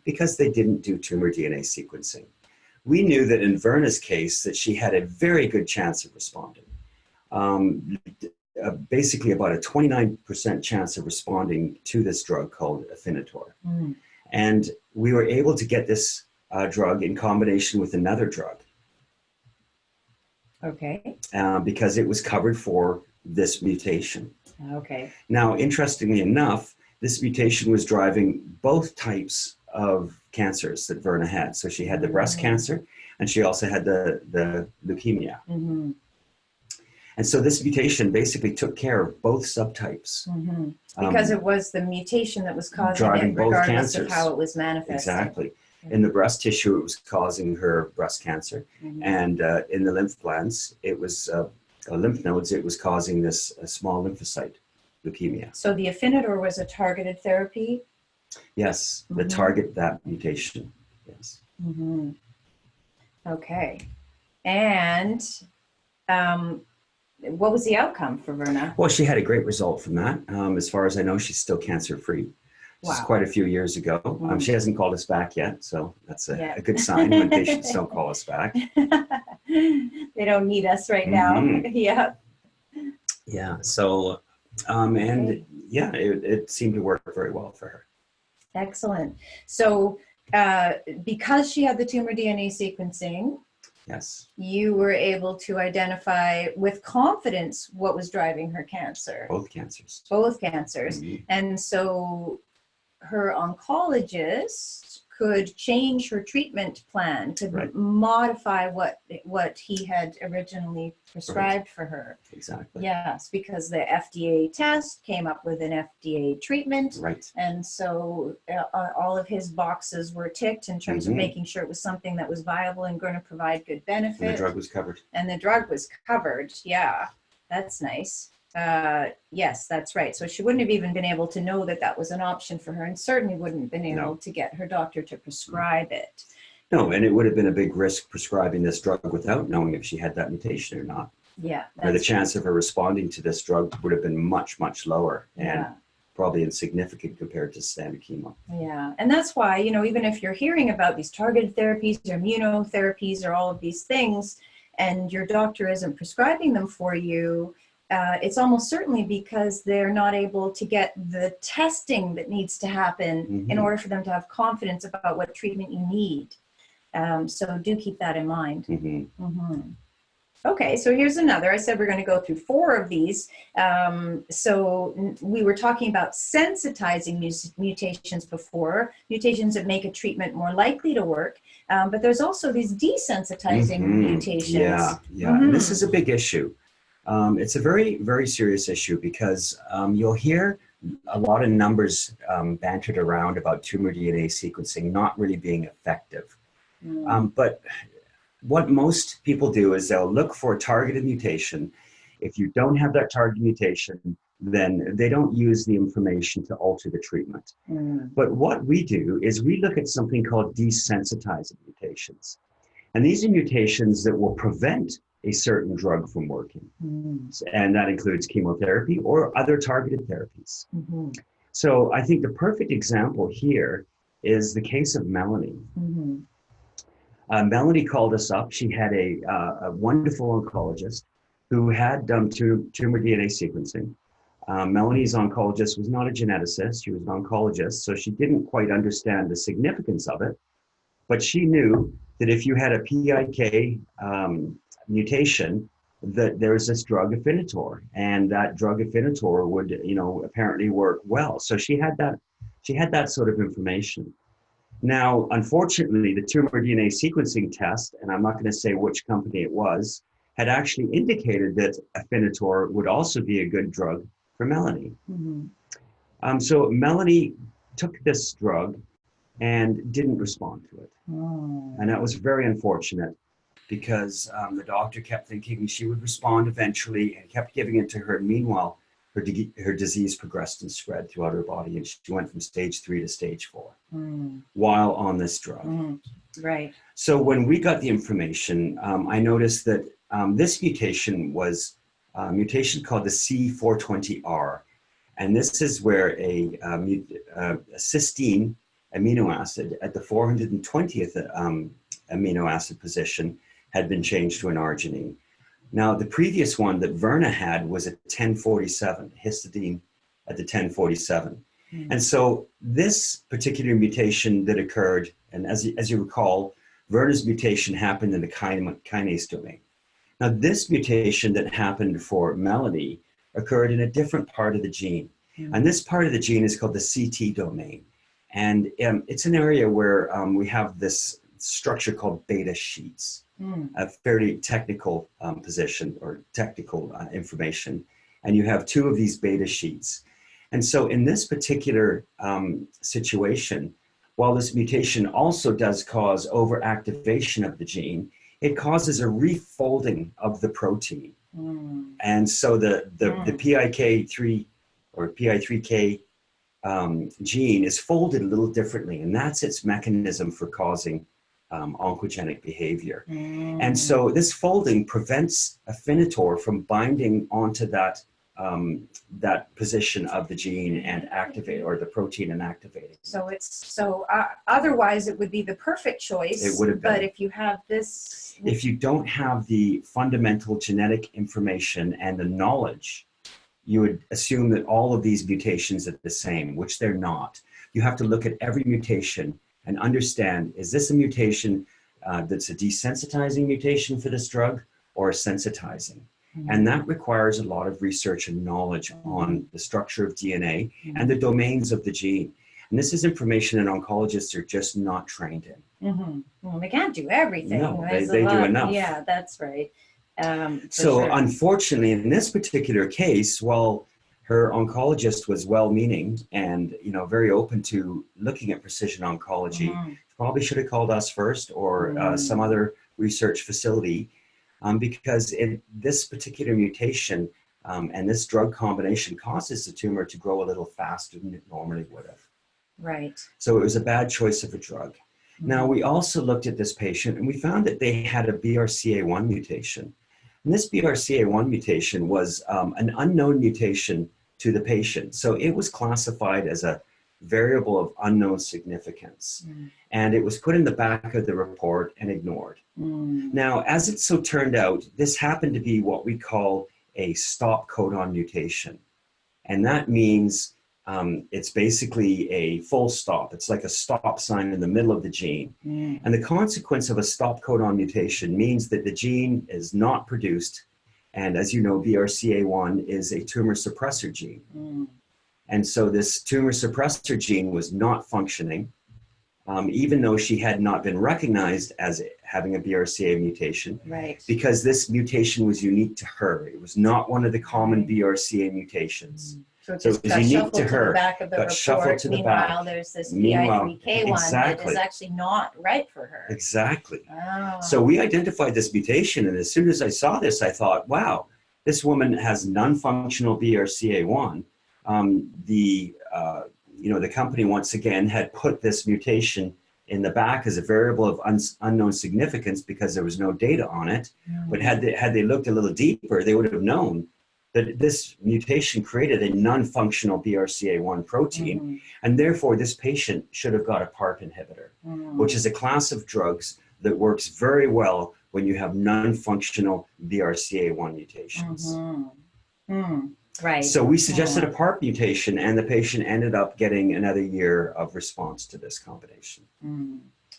because they didn't do tumor DNA sequencing. We knew that in Verna's case that she had a very good chance of responding. Basically about a 29% chance of responding to this drug called Afinitor. And we were able to get this drug in combination with another drug. Okay. Because it was covered for this mutation. Okay. Now, interestingly enough, this mutation was driving both types of cancers that Verna had. So she had the breast cancer, and she also had the leukemia. And so this mutation basically took care of both subtypes. Because it was the mutation that was causing driving it, both regardless cancers. of how it was manifested. Exactly. In the breast tissue, it was causing her breast cancer. And in the lymph glands, it was lymph nodes, it was causing this small lymphocyte leukemia. So the Afinitor was a targeted therapy? Yes, the target that mutation. Yes. Okay. And what was the outcome for Verna? Well, she had a great result from that. As far as I know, she's still cancer-free. This is quite a few years ago. She hasn't called us back yet, so that's a good sign when patients don't call us back. They don't need us right now. Yeah. Yeah. So, it seemed to work very well for her. Excellent. So, because she had the tumor DNA sequencing, yes, you were able to identify with confidence what was driving her cancer. Both cancers. Both cancers. And so her oncologist could change her treatment plan, could modify what he had originally prescribed for her. Exactly. Yes, because the FDA test came up with an FDA treatment. Right. And so all of his boxes were ticked in terms of making sure it was something that was viable and going to provide good benefit. And the drug was covered. And the drug was covered. Yeah, that's nice. Yes, that's right. So she wouldn't have even been able to know that that was an option for her, and certainly wouldn't have been able to get her doctor to prescribe it. No, and it would have been a big risk prescribing this drug without knowing if she had that mutation or not. Yeah. Or the chance of her responding to this drug would have been much, much lower and probably insignificant compared to standard chemo. Yeah, and that's why, even if you're hearing about these targeted therapies or immunotherapies or all of these things, and your doctor isn't prescribing them for you, it's almost certainly because they're not able to get the testing that needs to happen in order for them to have confidence about what treatment you need. So do keep that in mind. Okay, so here's another. I said we're going to go through 4 of these. So we were talking about sensitizing mutations before, mutations that make a treatment more likely to work. But there's also these desensitizing mutations. Yeah. And this is a big issue. It's a very, very serious issue because you'll hear a lot of numbers bantered around about tumor DNA sequencing not really being effective. But what most people do is they'll look for a targeted mutation. If you don't have that targeted mutation, then they don't use the information to alter the treatment. But what we do is we look at something called desensitizing mutations. And these are mutations that will prevent a certain drug from working. And that includes chemotherapy or other targeted therapies. So I think the perfect example here is the case of Melanie. Melanie called us up. She had a wonderful oncologist who had done tumor DNA sequencing. Melanie's oncologist was not a geneticist, she was an oncologist, so she didn't quite understand the significance of it, but she knew that if you had a PIK mutation, that there's this drug Afinitor, and that drug Afinitor would, apparently work well. So she had that sort of information. Now, unfortunately, the tumor DNA sequencing test, and I'm not going to say which company it was, had actually indicated that Afinitor would also be a good drug for Melanie. Mm-hmm. So Melanie took this drug and didn't respond to it. Oh. And that was very unfortunate because the doctor kept thinking she would respond eventually and kept giving it to her. Meanwhile, her disease progressed and spread throughout her body, and she went from stage 3 to stage 4 while on this drug. Right. So when we got the information, I noticed that this mutation was a mutation called the C420R. And this is where a cysteine amino acid at the 420th amino acid position had been changed to an arginine. Now, the previous one that Verna had was at 1047, histidine at the 1047. And so this particular mutation that occurred, and as you recall, Verna's mutation happened in the kinase domain. Now, this mutation that happened for Melanie occurred in a different part of the gene. And this part of the gene is called the CT domain. And it's an area where we have this structure called beta sheets, a fairly technical position or technical information. And you have 2 of these beta sheets. And so in this particular situation, while this mutation also does cause overactivation of the gene, it causes a refolding of the protein. And so the PIK3 or PI3K gene is folded a little differently, and that's its mechanism for causing oncogenic behavior. And so this folding prevents Afinitor from binding onto that position of the gene and activate, or the protein, and activating. So otherwise it would be the perfect choice. It would have been. But if you have this, if you don't have the fundamental genetic information and the knowledge, you would assume that all of these mutations are the same, which they're not. You have to look at every mutation and understand, is this a mutation that's a desensitizing mutation for this drug, or a sensitizing? And that requires a lot of research and knowledge on the structure of DNA and the domains of the gene. And this is information that oncologists are just not trained in. Well, they can't do everything. No, they do enough. Yeah, that's right. So sure. Unfortunately, in this particular case, while her oncologist was well-meaning and very open to looking at precision oncology, probably should have called us first, or some other research facility, because in this particular mutation and this drug combination causes the tumor to grow a little faster than it normally would have. Right. So it was a bad choice of a drug. Now, we also looked at this patient and we found that they had a BRCA1 mutation. And this BRCA1 mutation was an unknown mutation to the patient. So it was classified as a variable of unknown significance. And it was put in the back of the report and ignored. Now, as it so turned out, this happened to be what we call a stop codon mutation. And that means it's basically a full stop. It's like a stop sign in the middle of the gene. And the consequence of a stop codon mutation means that the gene is not produced. And as you know, BRCA1 is a tumor suppressor gene. And so this tumor suppressor gene was not functioning, even though she had not been recognized as having a BRCA mutation. Right. Because this mutation was unique to her. It was not one of the common BRCA mutations. So it So just it was got unique shuffled to to her, the back of the got shuffled report. to the Meanwhile, back. there's this Meanwhile, PI3K one that exactly. is actually not right for her. Exactly. Oh. So we identified this mutation, and as soon as I saw this, I thought, wow, this woman has non-functional BRCA1. The company once again had put this mutation in the back as a variable of unknown significance because there was no data on it. But had they looked a little deeper, they would have known that this mutation created a non-functional BRCA1 protein, and therefore this patient should have got a PARP inhibitor, which is a class of drugs that works very well when you have non-functional BRCA1 mutations. Right. So we suggested a PARP mutation, and the patient ended up getting another year of response to this combination.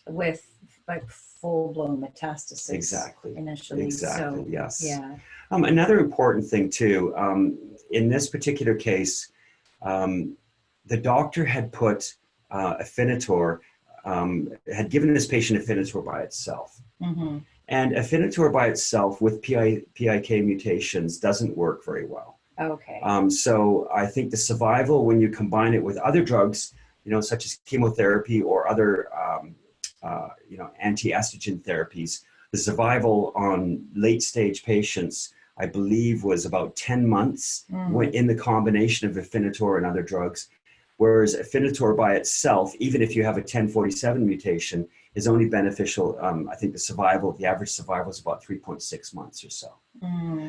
With like full-blown metastasis. Exactly. Initially. Exactly. So, yes. yeah. Another important thing too, in this particular case, the doctor had put Afinitor, had given this patient Afinitor by itself. And Afinitor by itself with PIK mutations doesn't work very well. Okay. So I think the survival when you combine it with other drugs, such as chemotherapy or other, anti-estrogen therapies, the survival on late-stage patients, I believe, was about 10 months in the combination of Afinitor and other drugs. Whereas Afinitor by itself, even if you have a 1047 mutation, is only beneficial. I think the average survival is about 3.6 months or so.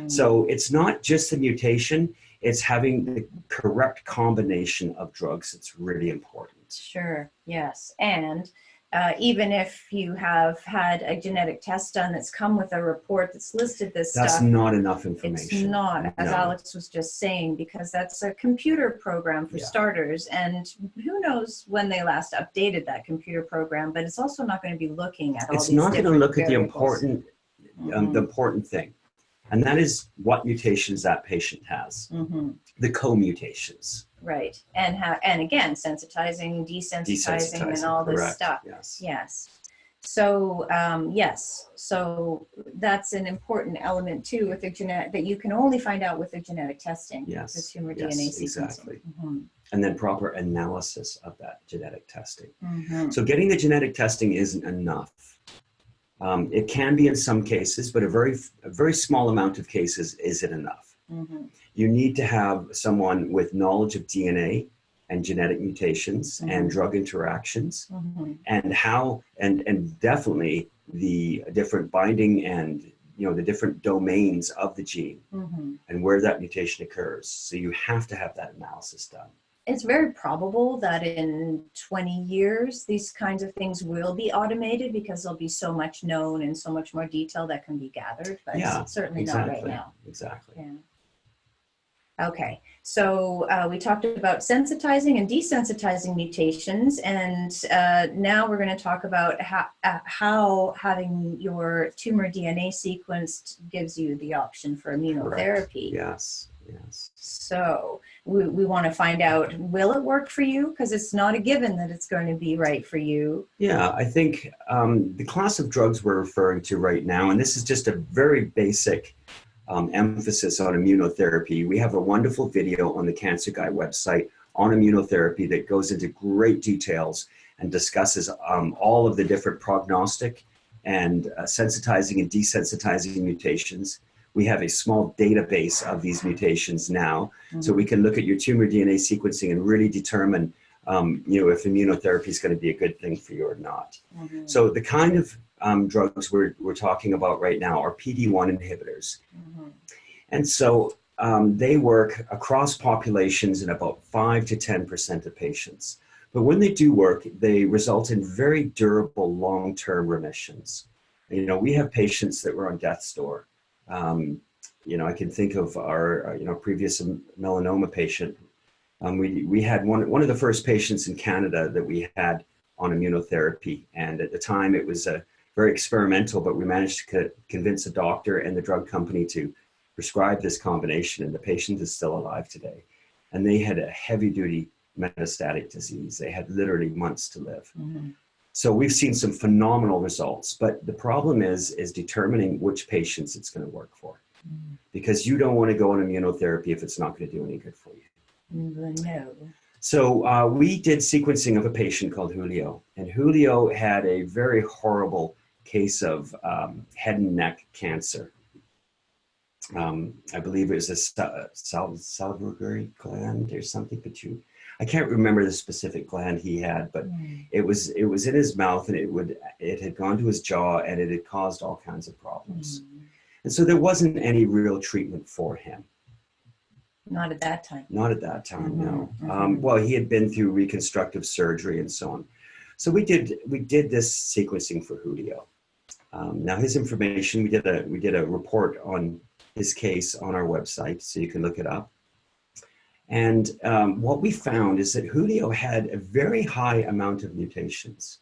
So it's not just the mutation, it's having the correct combination of drugs that's really important. Sure, yes. And even if you have had a genetic test done that's come with a report that's listed this stuff. That's not enough information. It's not, as Alex was just saying, because that's a computer program for starters. And who knows when they last updated that computer program, but it's also not going to be looking at all these different variables. It's not going to look at the important thing. And that is what mutations that patient has, the co-mutations. Right, and again, sensitizing, desensitizing, and all this stuff. Yes. So so that's an important element too with the genetic that you can only find out with the genetic testing. Yes, the tumor DNA sequencing. Exactly. And then proper analysis of that genetic testing. So getting the genetic testing isn't enough. It can be in some cases, but a very small amount of cases isn't enough. You need to have someone with knowledge of DNA and genetic mutations and drug interactions and how, and definitely the different binding and, the different domains of the gene and where that mutation occurs. So you have to have that analysis done. It's very probable that in 20 years, these kinds of things will be automated because there'll be so much known and so much more detail that can be gathered, but certainly not right now. Exactly. Yeah. Okay, so we talked about sensitizing and desensitizing mutations, and now we're going to talk about how having your tumor DNA sequenced gives you the option for immunotherapy. Yes. So we want to find out, will it work for you? Because it's not a given that it's going to be right for you. Yeah, I think the class of drugs we're referring to right now, and this is just a very basic emphasis on immunotherapy. We have a wonderful video on the Cancer Guy website on immunotherapy that goes into great details and discusses all of the different prognostic and sensitizing and desensitizing mutations. We have a small database of these mutations now, so we can look at your tumor DNA sequencing and really determine, if immunotherapy is going to be a good thing for you or not. So the kind of drugs we're talking about right now are PD-1 inhibitors. And so they work across populations in about 5 to 10% of patients. But when they do work, they result in very durable long-term remissions. We have patients that were on death's door. I can think of our previous melanoma patient. We had one of the first patients in Canada that we had on immunotherapy, and at the time it was very experimental, but we managed to convince a doctor and the drug company to prescribe this combination, and the patient is still alive today. And they had a heavy-duty metastatic disease. They had literally months to live. So we've seen some phenomenal results, but the problem is determining which patients it's going to work for, because you don't want to go on immunotherapy if it's not going to do any good for you. No. So we did sequencing of a patient called Julio, and Julio had a very horrible case of head and neck cancer. I believe it was a salivary gland or something, I can't remember the specific gland he had, but it was in his mouth, and it had gone to his jaw, and it had caused all kinds of problems. And so there wasn't any real treatment for him. Not at that time. Not at that time, no. Well, he had been through reconstructive surgery and so on. So we did this sequencing for Julio. Now his information, we did a report on his case on our website, so you can look it up. And what we found is that Julio had a very high amount of mutations.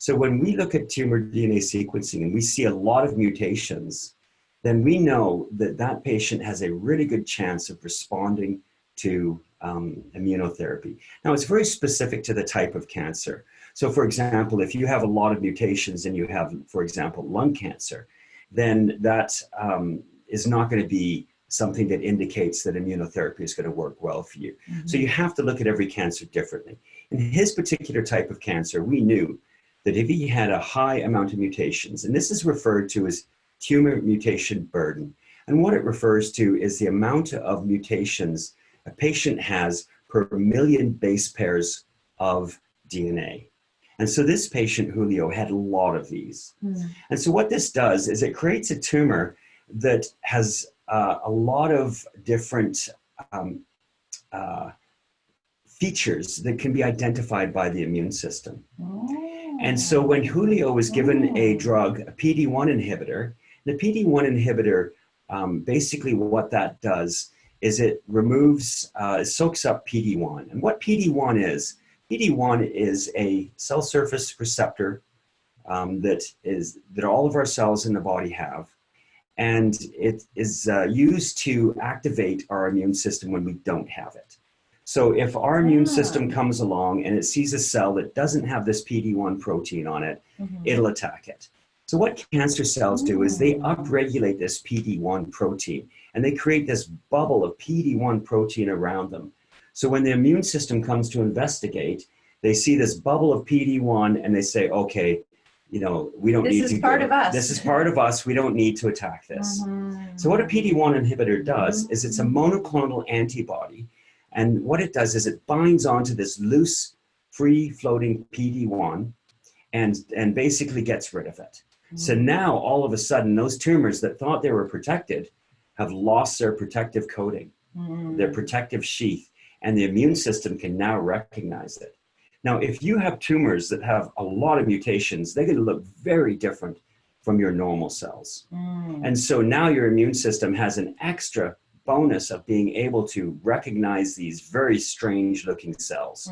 So when we look at tumor DNA sequencing and we see a lot of mutations, then we know that that patient has a really good chance of responding to immunotherapy. Now, it's very specific to the type of cancer. So for example, if you have a lot of mutations and you have, for example, lung cancer, then that is not going to be something that indicates that immunotherapy is going to work well for you. Mm-hmm. So you have to look at every cancer differently. In his particular type of cancer, we knew that if he had a high amount of mutations, and this is referred to as tumor mutation burden, and what it refers to is the amount of mutations a patient has per million base pairs of DNA. And so this patient, Julio, had a lot of these. Mm. And so what this does is it creates a tumor that has a lot of different features that can be identified by the immune system. Oh. And so when Julio was given a drug, a PD-1 inhibitor, the PD-1 inhibitor, basically what that does is it removes, soaks up PD-1. And what PD-1 is a cell surface receptor that all of our cells in the body have. And it is used to activate our immune system when we don't have it. So if our immune system comes along and it sees a cell that doesn't have this PD-1 protein on it, mm-hmm. it'll attack it. So what cancer cells do is they upregulate this PD-1 protein and they create this bubble of PD-1 protein around them. So when the immune system comes to investigate, they see this bubble of PD-1 and they say, okay, you know, we don't need to. This is part of us. This is part of us. We don't need to attack this. Mm-hmm. So what a PD-1 inhibitor does is it's a monoclonal antibody. And what it does is it binds onto this loose, free-floating PD-1 and basically gets rid of it. Mm-hmm. So now, all of a sudden, those tumors that thought they were protected have lost their protective coating, their protective sheath, and the immune system can now recognize it. Now, if you have tumors that have a lot of mutations, they're going to look very different from your normal cells. And so now your immune system has an extra bonus of being able to recognize these very strange looking cells.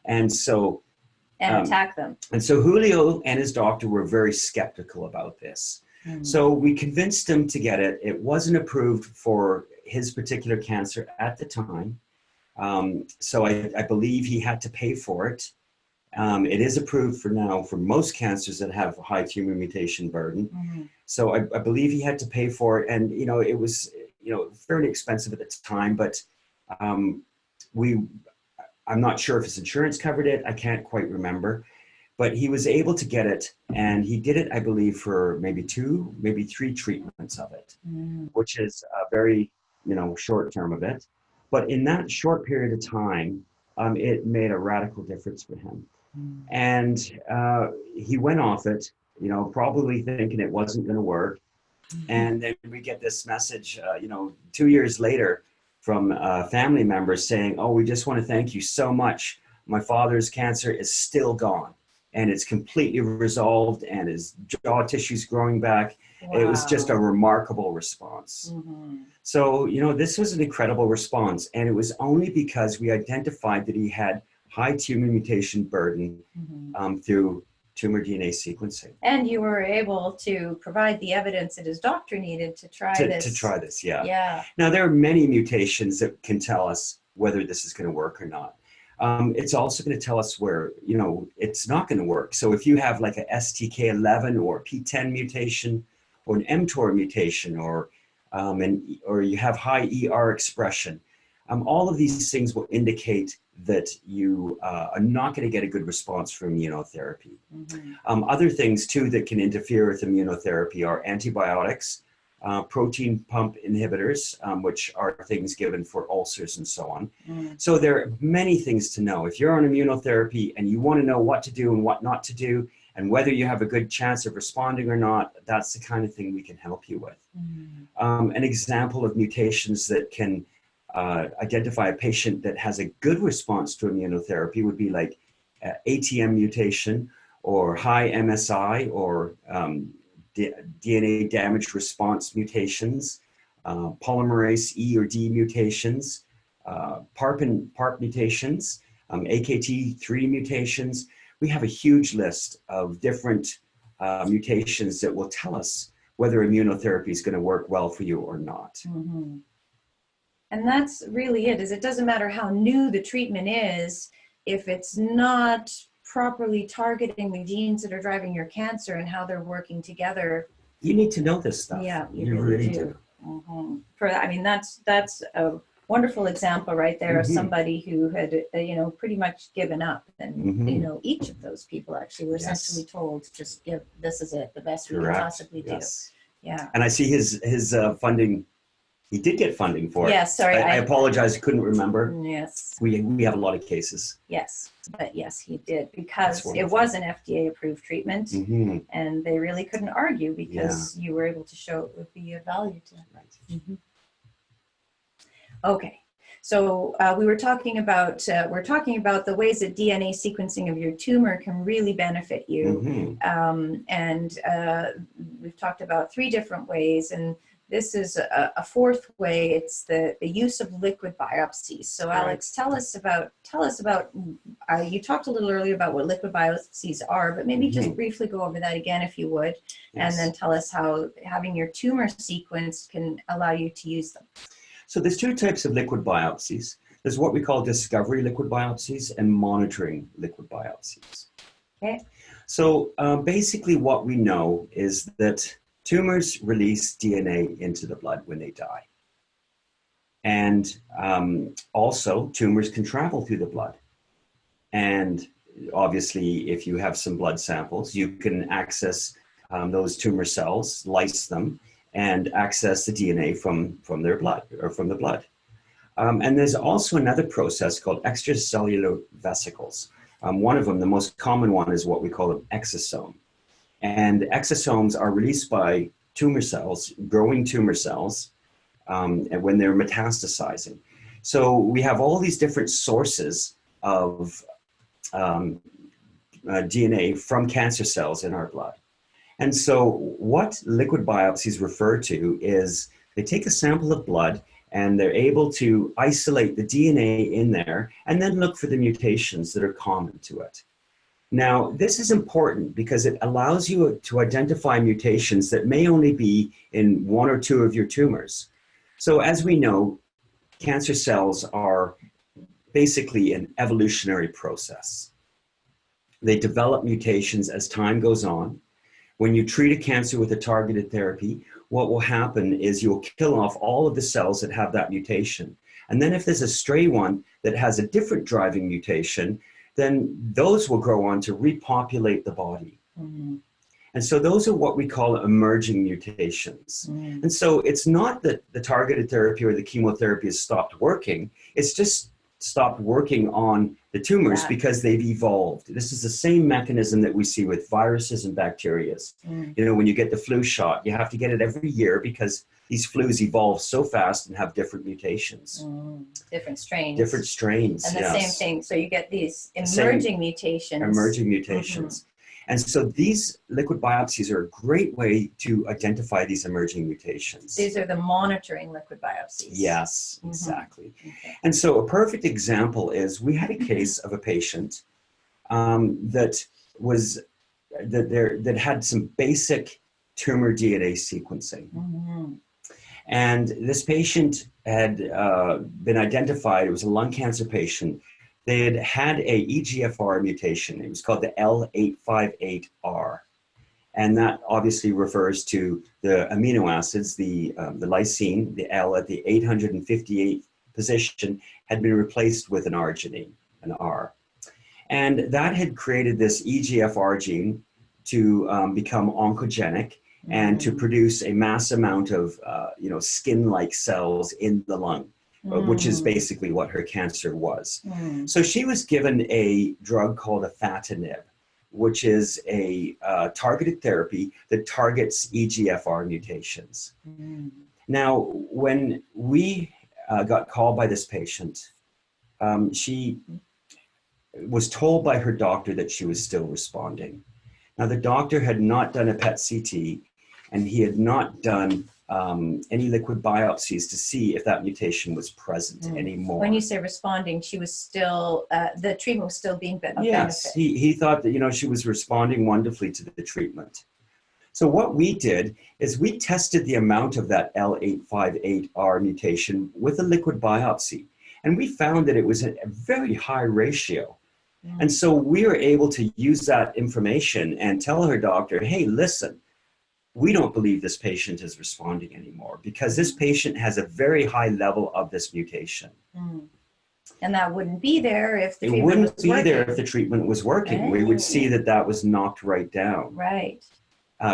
And so attack them. And so Julio and his doctor were very skeptical about this. So we convinced him to get it. It wasn't approved for his particular cancer at the time. So I believe he had to pay for it. It is approved for now for most cancers that have a high tumor mutation burden. So I believe he had to pay for it. And, you know, it was, you know, fairly expensive at the time, but I'm not sure if his insurance covered it. I can't quite remember, but he was able to get it, and he did it, I believe, for maybe 2, maybe 3 treatments of it, which is a very, you know, short term of it. But in that short period of time, it made a radical difference for him. And he went off it, you know, probably thinking it wasn't going to work. And then we get this message, you know, 2 years later from family members saying, oh, we just want to thank you so much. My father's cancer is still gone and it's completely resolved and his jaw tissue's growing back. Wow. It was just a remarkable response. So, you know, this was an incredible response, and it was only because we identified that he had high tumor mutation burden through tumor DNA sequencing. And you were able to provide the evidence that his doctor needed to try this. To try this, yeah. Yeah. Now, there are many mutations that can tell us whether this is going to work or not. It's also going to tell us where, you know, it's not going to work. So if you have like a STK11 or P10 mutation or an mTOR mutation or you have high ER expression, all of these things will indicate that you are not going to get a good response from immunotherapy. Other things too that can interfere with immunotherapy are antibiotics, protein pump inhibitors, which are things given for ulcers and so on. So there are many things to know. If you're on immunotherapy and you want to know what to do and what not to do, and whether you have a good chance of responding or not, that's the kind of thing we can help you with. An example of mutations that can identify a patient that has a good response to immunotherapy would be like ATM mutation or high MSI or DNA damage response mutations, polymerase E or D mutations, PARP mutations, AKT3 mutations. We have a huge list of different mutations that will tell us whether immunotherapy is going to work well for you or not. Mm-hmm. And that's really it, is it doesn't matter how new the treatment is, if it's not properly targeting the genes that are driving your cancer and how they're working together. You need to know this stuff. Yeah, you really do. Mm-hmm. I mean, that's a wonderful example right there of somebody who had, pretty much given up. And, each of those people actually were essentially told, just give, this is it, the best we can possibly do. Yeah. And I see his funding. He did get funding for it. Yes, sorry. I apologize, I couldn't remember. Yes. We have a lot of cases. Yes, but yes, he did, because it was an FDA approved treatment, and they really couldn't argue because you were able to show it would be of value to them. Right. Okay, so we're talking about the ways that DNA sequencing of your tumor can really benefit you, and we've talked about 3 different ways, and this is a 4th way. It's the use of liquid biopsies. So Alex, tell us about, you talked a little earlier about what liquid biopsies are, but maybe just briefly go over that again if you would, and then tell us how having your tumor sequenced can allow you to use them. So there's 2 types of liquid biopsies. There's what we call discovery liquid biopsies and monitoring liquid biopsies. Okay. So basically what we know is that tumors release DNA into the blood when they die. And also tumors can travel through the blood. And obviously, if you have some blood samples, you can access those tumor cells, lyse them, and access the DNA from their blood or from the blood. And there's also another process called extracellular vesicles. One of them, the most common one, is what we call an exosome. And exosomes are released by tumor cells, growing tumor cells, and when they're metastasizing. So we have all these different sources of DNA from cancer cells in our blood. And so what liquid biopsies refer to is they take a sample of blood and they're able to isolate the DNA in there and then look for the mutations that are common to it. Now, this is important because it allows you to identify mutations that may only be in 1 or 2 of your tumors. So as we know, cancer cells are basically an evolutionary process. They develop mutations as time goes on. When you treat a cancer with a targeted therapy, what will happen is you'll kill off all of the cells that have that mutation. And then if there's a stray one that has a different driving mutation, then those will grow on to repopulate the body. And so those are what we call emerging mutations. And so it's not that the targeted therapy or the chemotherapy has stopped working, it's just stopped working on the tumors because they've evolved. This is the same mechanism that we see with viruses and bacteria. When you get the flu shot, you have to get it every year because these flus evolve so fast and have different mutations. Different strains. Different strains, and the same thing. So you get these emerging mutations. Emerging mutations. And so these liquid biopsies are a great way to identify these emerging mutations. These are the monitoring liquid biopsies. Yes, exactly. And so a perfect example is we had a case of a patient that had some basic tumor DNA sequencing. And this patient had been identified, it was a lung cancer patient. They had had a EGFR mutation. It was called the L858R. And that obviously refers to the amino acids, the lysine, the L at the 858th position had been replaced with an arginine, an R. And that had created this EGFR gene to become oncogenic and to produce a mass amount of skin-like cells in the lung, which is basically what her cancer was. So she was given a drug called afatinib, which is a targeted therapy that targets EGFR mutations. Now, when we got called by this patient, she was told by her doctor that she was still responding. Now, the doctor had not done a PET CT. and he had not done any liquid biopsies to see if that mutation was present anymore. When you say responding, she was still, the treatment was still being of yes, benefit. he thought that, you know, she was responding wonderfully to the treatment. So what we did is we tested the amount of that L858R mutation with a liquid biopsy, and we found that it was a very high ratio. And so we were able to use that information and tell her doctor, hey, listen, we don't believe this patient is responding anymore because this patient has a very high level of this mutation. And that wouldn't be there if the treatment was working. It wouldn't be there if working. the treatment was working. We would see that that was knocked right down. Right.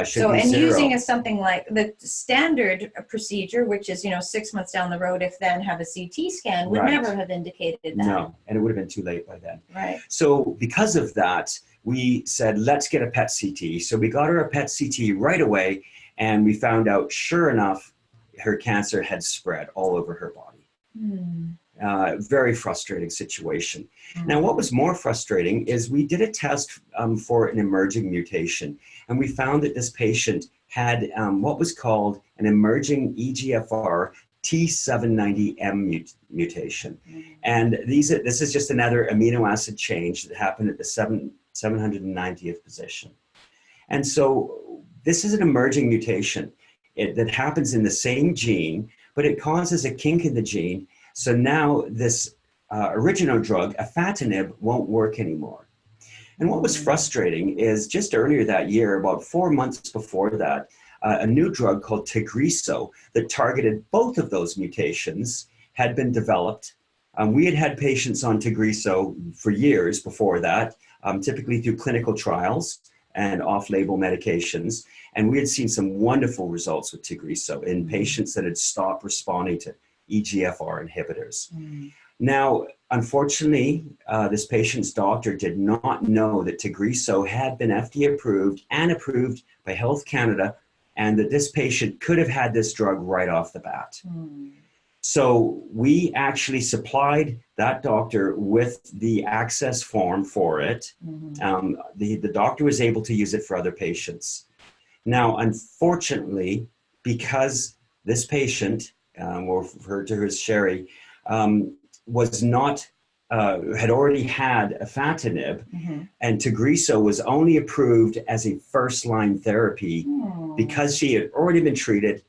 Should So, be and zero. using something like the standard procedure, which is, 6 months down the road, if then have a CT scan, would Right. never have indicated that. No, and it would have been too late by then. Right. So because of that, we said, let's get a PET CT. So we got her a PET CT right away, and we found out, sure enough, her cancer had spread all over her body. Very frustrating situation. Now, what was more frustrating is we did a test for an emerging mutation, and we found that this patient had what was called an emerging EGFR T790M mutation. And this is just another amino acid change that happened at the 790th position. And so this is an emerging mutation that happens in the same gene, but it causes a kink in the gene. So now this original drug, afatinib, won't work anymore. And what was frustrating is just earlier that year, about 4 months before that, a new drug called Tagrisso that targeted both of those mutations had been developed. We had had patients on Tagrisso for years before that, typically through clinical trials and off-label medications. And we had seen some wonderful results with Tagrisso in patients that had stopped responding to EGFR inhibitors. Now, unfortunately, this patient's doctor did not know that Tagrisso had been FDA approved and approved by Health Canada, and that this patient could have had this drug right off the bat. So we actually supplied that doctor with the access form for it. The doctor was able to use it for other patients. Now, unfortunately, because this patient, we'll refer to her as Sherry, was not, had already had afatinib, and Tagrisso was only approved as a first-line therapy. Because she had already been treated,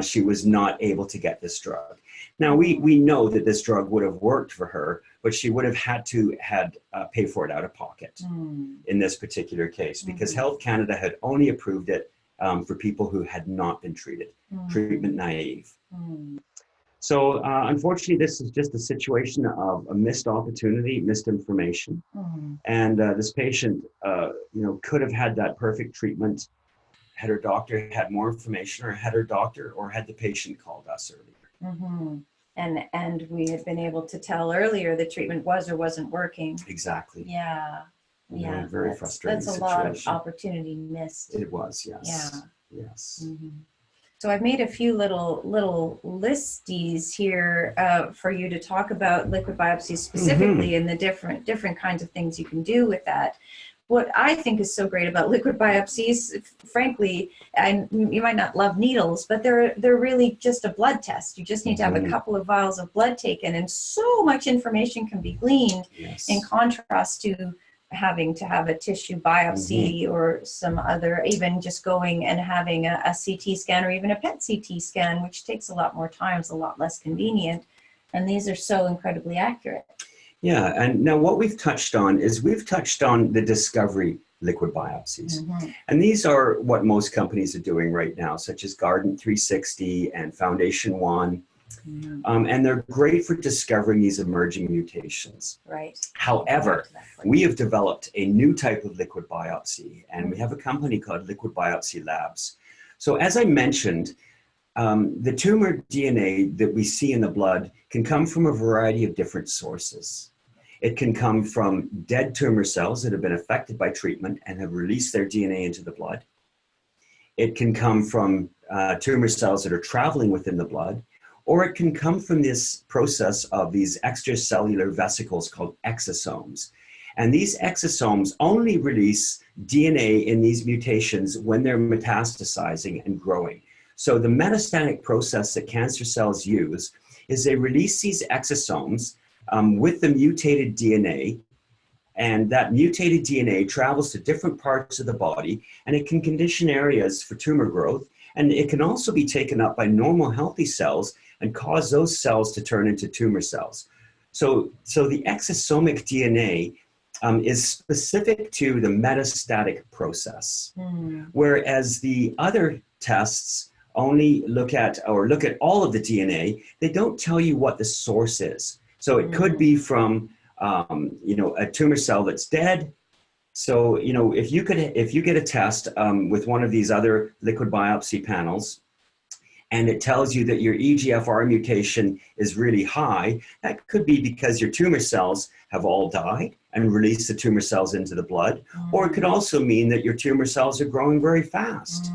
she was not able to get this drug. Now, we know that this drug would have worked for her, but she would have had to pay for it out of pocket in this particular case, because Health Canada had only approved it for people who had not been treated, treatment naive. So unfortunately, this is just a situation of a missed opportunity, missed information. And this patient, could have had that perfect treatment had her doctor had more information, or had her doctor or had the patient called us earlier. And we had been able to tell earlier the treatment was or wasn't working. Exactly. Yeah. Very frustrating That's a situation. lot of opportunity missed. It was, yes. Yeah. Yes. So I've made a few little listies here for you to talk about liquid biopsies specifically and the different kinds of things you can do with that. What I think is so great about liquid biopsies, frankly, you might not love needles, but they're really just a blood test. You just need to have a couple of vials of blood taken, and so much information can be gleaned in contrast to having to have a tissue biopsy or some other, even just going and having a CT scan or even a PET CT scan, which takes a lot more time, is a lot less convenient. And these are so incredibly accurate. Yeah, and now what we've touched on is we've touched on the discovery liquid biopsies. And these are what most companies are doing right now, such as Guardant 360 and Foundation One. And they're great for discovering these emerging mutations. Right. However, we have developed a new type of liquid biopsy, and we have a company called Liquid Biopsy Labs. So as I mentioned, the tumor DNA that we see in the blood can come from a variety of different sources. It can come from dead tumor cells that have been affected by treatment and have released their DNA into the blood. It can come from tumor cells that are traveling within the blood, or it can come from this process of these extracellular vesicles called exosomes. And these exosomes only release DNA in these mutations when they're metastasizing and growing. So the metastatic process that cancer cells use is they release these exosomes with the mutated DNA, and that mutated DNA travels to different parts of the body, and it can condition areas for tumor growth, and it can also be taken up by normal healthy cells and cause those cells to turn into tumor cells. So the exosomic DNA is specific to the metastatic process, whereas the other tests only look at all of the DNA. They don't tell you what the source is. So it could be from a tumor cell that's dead. So if you get a test with one of these other liquid biopsy panels, and it tells you that your EGFR mutation is really high, that could be because your tumor cells have all died and released the tumor cells into the blood. Or it could also mean that your tumor cells are growing very fast.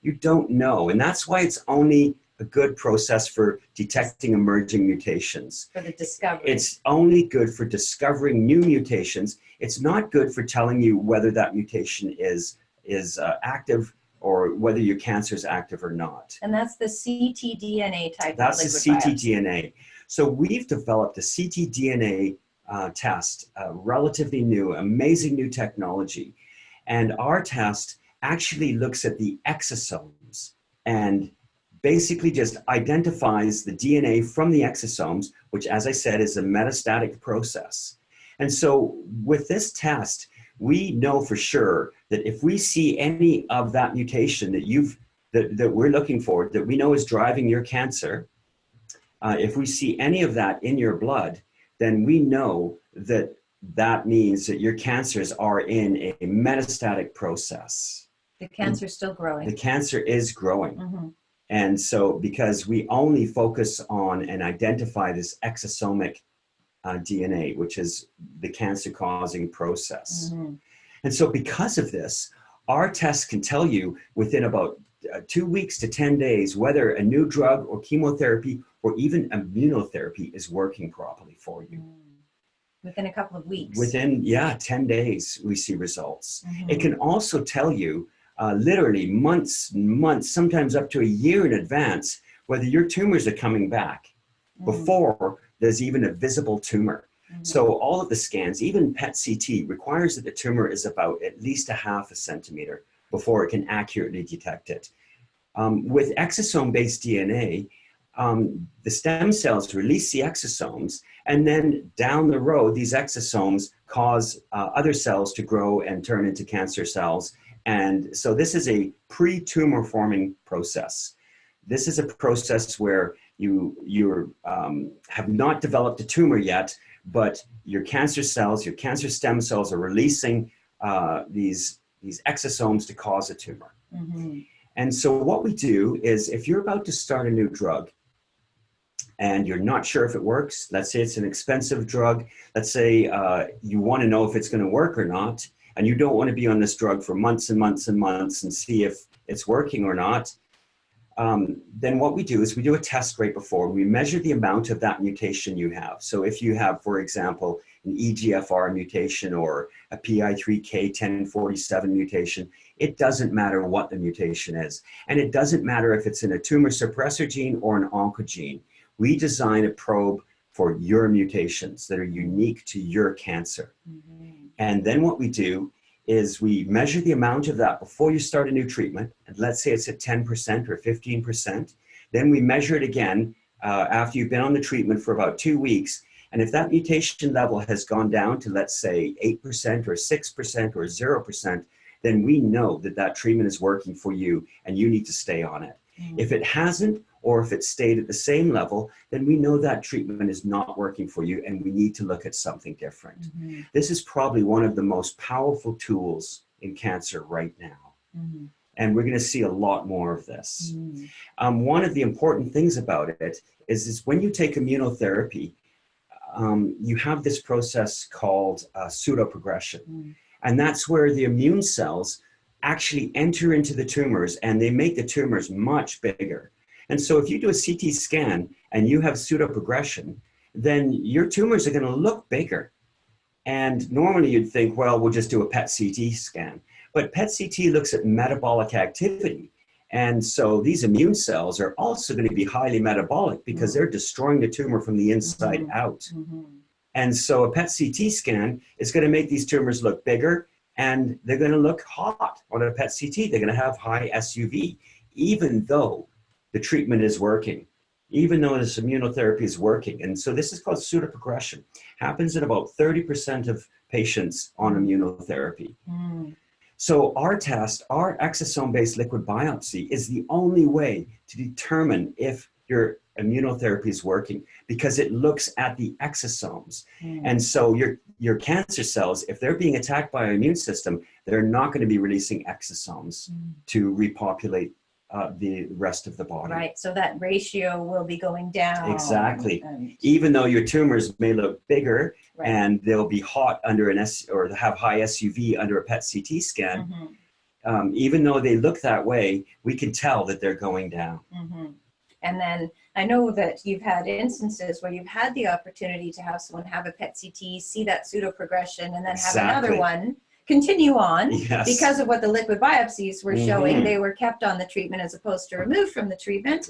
You don't know. And that's why it's only a good process for detecting emerging mutations. For the discovery. It's only good for discovering new mutations. It's not good for telling you whether that mutation is active or whether your cancer is active or not. And that's the ctDNA type That's of the liquid biopsy. ctDNA. So we've developed a ctDNA test, relatively new, amazing new technology. And our test actually looks at the exosomes and basically just identifies the DNA from the exosomes, which, as I said, is a metastatic process. And so with this test, we know for sure that if we see any of that mutation that we're looking for, that we know is driving your cancer, if we see any of that in your blood, then we know that means that your cancers are in a metastatic process. The cancer is still growing. The cancer is growing. And so because we only focus on and identify this exosomic DNA, which is the cancer-causing process. And so because of this, our tests can tell you within about 2 weeks to 10 days whether a new drug or chemotherapy or even immunotherapy is working properly for you. Within a couple of weeks. Within, 10 days, we see results. It can also tell you literally months, sometimes up to a year in advance, whether your tumors are coming back before there's even a visible tumor. So all of the scans, even PET-CT, requires that the tumor is about at least a half a centimeter before it can accurately detect it. With exosome-based DNA, the stem cells release the exosomes, and then down the road, these exosomes cause other cells to grow and turn into cancer cells. And so this is a pre-tumor forming process. This is a process where you have not developed a tumor yet, but your cancer cells, your cancer stem cells are releasing these exosomes to cause a tumor. And so what we do is if you're about to start a new drug and you're not sure if it works, let's say it's an expensive drug, let's say you want to know if it's going to work or not, and you don't want to be on this drug for months and months and months and see if it's working or not, then what we do is we do a test right before. We measure the amount of that mutation you have. So if you have, for example, an EGFR mutation or a PI3K1047 mutation, it doesn't matter what the mutation is. And it doesn't matter if it's in a tumor suppressor gene or an oncogene. We design a probe for your mutations that are unique to your cancer. And then what we do is we measure the amount of that before you start a new treatment. And let's say it's at 10% or 15%. Then we measure it again after you've been on the treatment for about 2 weeks. And if that mutation level has gone down to, let's say, 8% or 6% or 0%, then we know that that treatment is working for you and you need to stay on it. If it hasn't, or if it stayed at the same level, then we know that treatment is not working for you and we need to look at something different. This is probably one of the most powerful tools in cancer right now. And we're going to see a lot more of this. One of the important things about it is when you take immunotherapy, you have this process called pseudoprogression. And that's where the immune cells actually enter into the tumors and they make the tumors much bigger. And so if you do a CT scan and you have pseudoprogression, then your tumors are going to look bigger. And normally you'd think, well, we'll just do a PET CT scan. But PET CT looks at metabolic activity. And so these immune cells are also going to be highly metabolic because they're destroying the tumor from the inside out. And so a PET CT scan is going to make these tumors look bigger, and they're going to look hot on a PET CT. They're going to have high SUV, even though the treatment is working, even though this immunotherapy is working. And so this is called pseudoprogression. Happens in about 30% of patients on immunotherapy. So our test, our exosome-based liquid biopsy, is the only way to determine if your immunotherapy is working, because it looks at the exosomes. And so your cancer cells, if they're being attacked by our immune system, they're not going to be releasing exosomes to repopulate the rest of the body. Right, so that ratio will be going down. Exactly. Even though your tumors may look bigger, and they'll be hot under or have high SUV under a PET CT scan, even though they look that way, we can tell that they're going down. And then I know that you've had instances where you've had the opportunity to have someone have a PET CT, see that pseudoprogression, and then have another one continue on because of what the liquid biopsies were showing. They were kept on the treatment as opposed to removed from the treatment.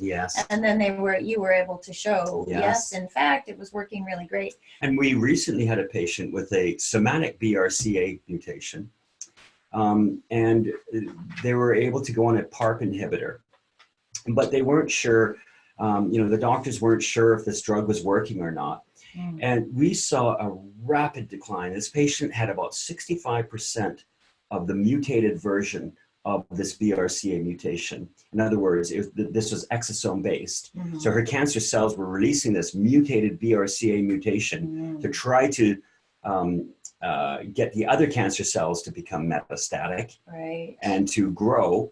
And then you were able to show, yes, in fact, it was working really great. And we recently had a patient with a somatic BRCA mutation, and they were able to go on a PARP inhibitor, but they weren't sure, the doctors weren't sure if this drug was working or not. And we saw a rapid decline. This patient had about 65% of the mutated version of this BRCA mutation. In other words, this was exosome based. So her cancer cells were releasing this mutated BRCA mutation to try to get the other cancer cells to become metastatic and to grow.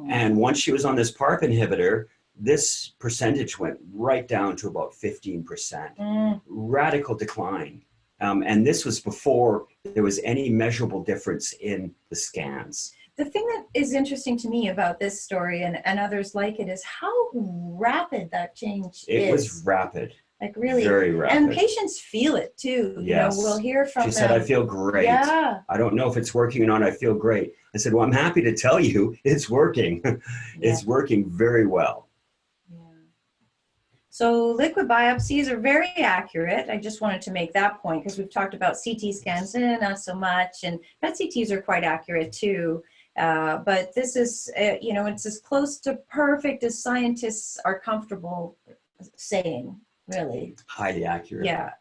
And once she was on this PARP inhibitor, this percentage went right down to about 15%. Radical decline. And this was before there was any measurable difference in the scans. The thing that is interesting to me about this story and others like it is how rapid that change is. It was rapid. Like really, very rapid. And patients feel it too. Yes. We'll hear from them. She said, I feel great. Yeah. I don't know if it's working or not. I feel great. I said, well, I'm happy to tell you it's working. It's working very well. So liquid biopsies are very accurate. I just wanted to make that point because we've talked about CT scans, not so much, and PET CTs are quite accurate too. But this is, it's as close to perfect as scientists are comfortable saying, really. Highly accurate. Yeah.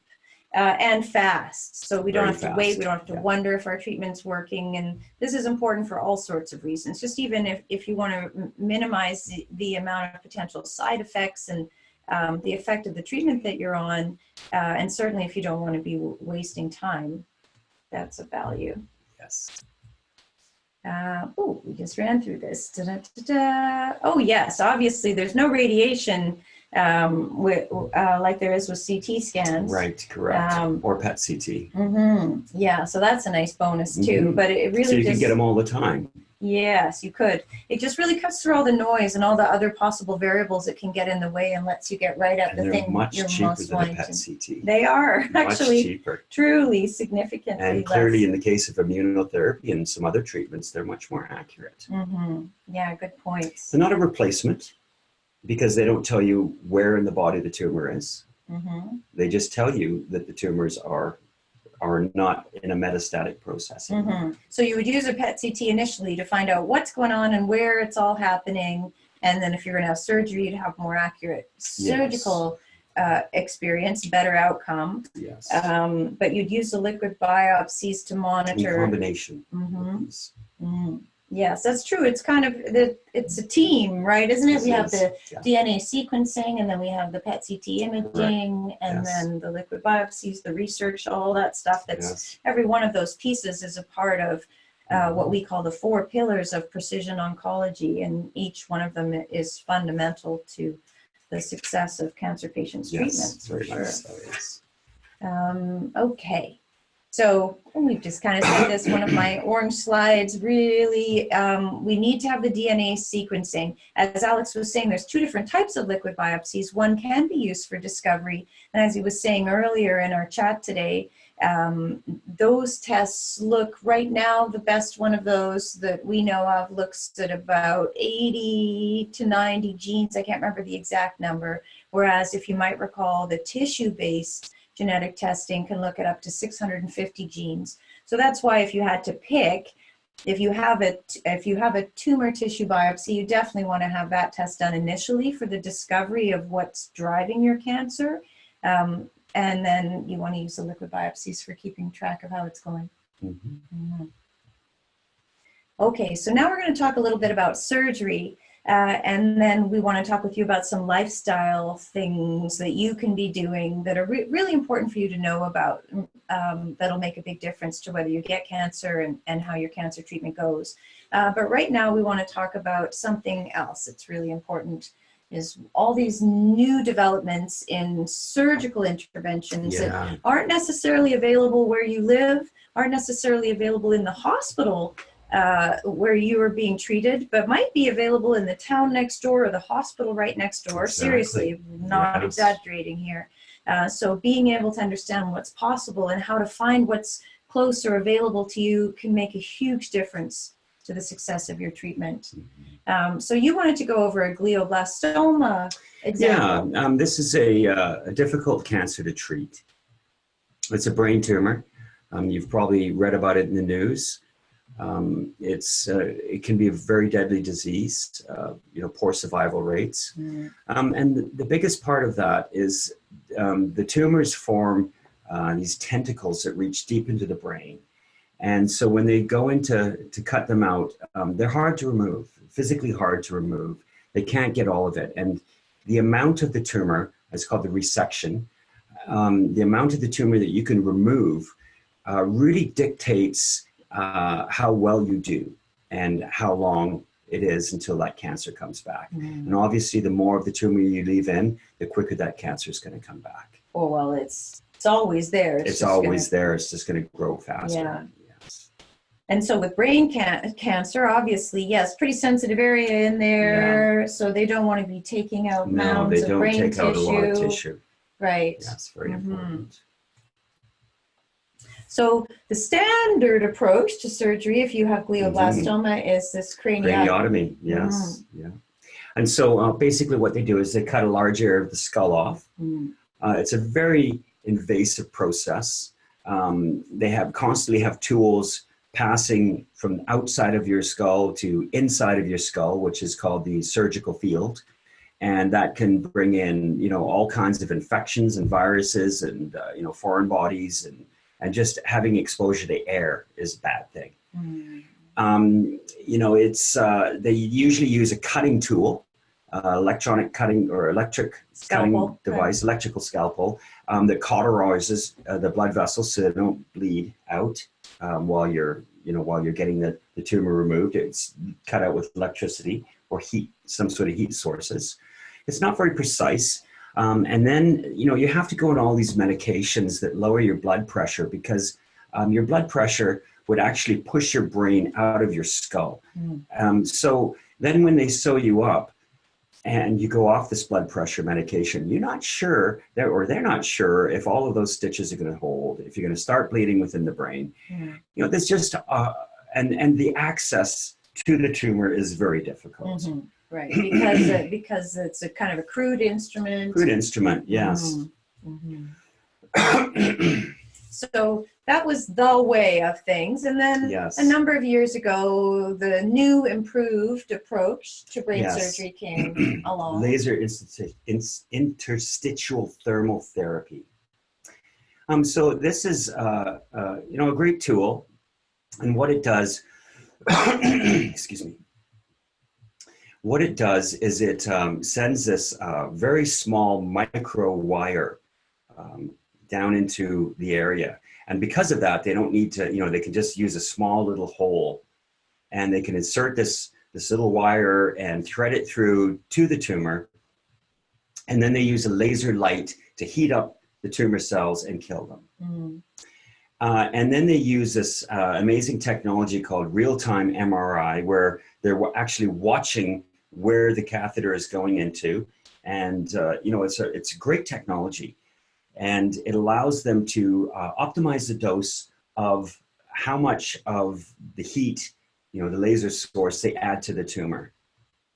And fast. So we don't have to wait. We don't have to Yeah. wonder if our treatment's working. And this is important for all sorts of reasons. Just even if you want to minimize the amount of potential side effects and the effect of the treatment that you're on, and certainly if you don't want to be wasting time, that's a value. Yes. Oh, we just ran through this. Da-da-da-da. Oh, yes, obviously there's no radiation like there is with CT scans. Right, correct. Or PET CT. Yeah, so that's a nice bonus too. But it really so you just, can get them all the time. Yes, you could. It just really cuts through all the noise and all the other possible variables that can get in the way and lets you get right at the thing much you're cheaper most than a wanting PET to. CT. They are actually much cheaper. Truly significantly And clearly less. in the case of immunotherapy and some other treatments, they're much more accurate. Yeah, good points. They're not a replacement because they don't tell you where in the body the tumor is. They just tell you that the tumors are not in a metastatic process. So you would use a PET CT initially to find out what's going on and where it's all happening. And then if you're going to have surgery, you'd have more accurate surgical experience, better outcome. Yes. But you'd use the liquid biopsies to monitor. In combination. Yes, that's true. It's kind of, it's a team, right? Isn't it? We have the DNA sequencing, and then we have the PET CT imaging, and then the liquid biopsies, the research, all that stuff. That's every one of those pieces is a part of what we call the 4 pillars of precision oncology, and each one of them is fundamental to the success of cancer patients' treatments. Very much so, yes. Okay. So we've just kind of seen this, one of my orange slides, really, we need to have the DNA sequencing. As Alex was saying, there's 2 different types of liquid biopsies. One can be used for discovery. And as he was saying earlier in our chat today, Those tests look right now, the best one of those that we know of looks at about 80 to 90 genes. I can't remember the exact number. Whereas if you might recall, the tissue-based genetic testing can look at up to 650 genes. So that's why if you had to pick, if you have a tumor tissue biopsy, you definitely want to have that test done initially for the discovery of what's driving your cancer. And then you want to use the liquid biopsies for keeping track of how it's going. Okay, so now we're going to talk a little bit about surgery. And then we want to talk with you about some lifestyle things that you can be doing that are really important for you to know about, that'll make a big difference to whether you get cancer and how your cancer treatment goes. But right now we want to talk about something else that's really important, is all these new developments in surgical interventions that aren't necessarily available where you live, aren't necessarily available in the hospital where you are being treated, but might be available in the town next door or the hospital right next door. Exactly. Seriously, not exaggerating here. So being able to understand what's possible and how to find what's close or available to you can make a huge difference to the success of your treatment. So you wanted to go over a glioblastoma example. Yeah, this is a difficult cancer to treat. It's a brain tumor. You've probably read about it in the news. It can be a very deadly disease, poor survival rates. And the biggest part of that is the tumors form these tentacles that reach deep into the brain. And so when they go in to cut them out, they're hard to remove, physically hard to remove. They can't get all of it. And the amount of the tumor, it's called the resection, the amount of the tumor that you can remove really dictates how well you do and how long it is until that cancer comes back. And obviously, the more of the tumor you leave in, the quicker that cancer is going to come back. Oh, well, it's always there. It's always there. It's just going to grow faster. Yeah. Yes. And so with brain cancer, obviously, yes, pretty sensitive area in there. Yeah. So they don't want to be taking out mounds of brain tissue. No, they don't take out a lot of tissue. Right. That's very important. So the standard approach to surgery, if you have glioblastoma, is this craniotomy. Yes. Yeah. And so basically what they do is they cut a large area of the skull off. It's a very invasive process. They constantly have tools passing from outside of your skull to inside of your skull, which is called the surgical field. And that can bring in, all kinds of infections and viruses and, foreign bodies, and just having exposure to air is a bad thing. They usually use a cutting tool, electronic cutting or electric cutting device, electrical scalpel, that cauterizes the blood vessels so they don't bleed out while you're getting the tumor removed. It's cut out with electricity or heat, some sort of heat sources. It's not very precise. And then, you have to go on all these medications that lower your blood pressure because your blood pressure would actually push your brain out of your skull. So then when they sew you up and you go off this blood pressure medication, you're not sure, they're not sure if all of those stitches are going to hold, if you're going to start bleeding within the brain. There's just, and the access to the tumor is very difficult. Right, because it's a kind of a crude instrument. Crude instrument, yes. So that was the way of things. And then a number of years ago, the new improved approach to brain surgery came along. Laser interstitial thermal therapy. So this is, a great tool. And what it does, excuse me. What it does is it sends this very small micro wire down into the area. And because of that, they don't need to, they can just use a small little hole and they can insert this little wire and thread it through to the tumor. And then they use a laser light to heat up the tumor cells and kill them. And then they use this amazing technology called real-time MRI, where they're actually watching where the catheter is going into. And, it's a great technology. And it allows them to optimize the dose of how much of the heat, the laser source, they add to the tumor.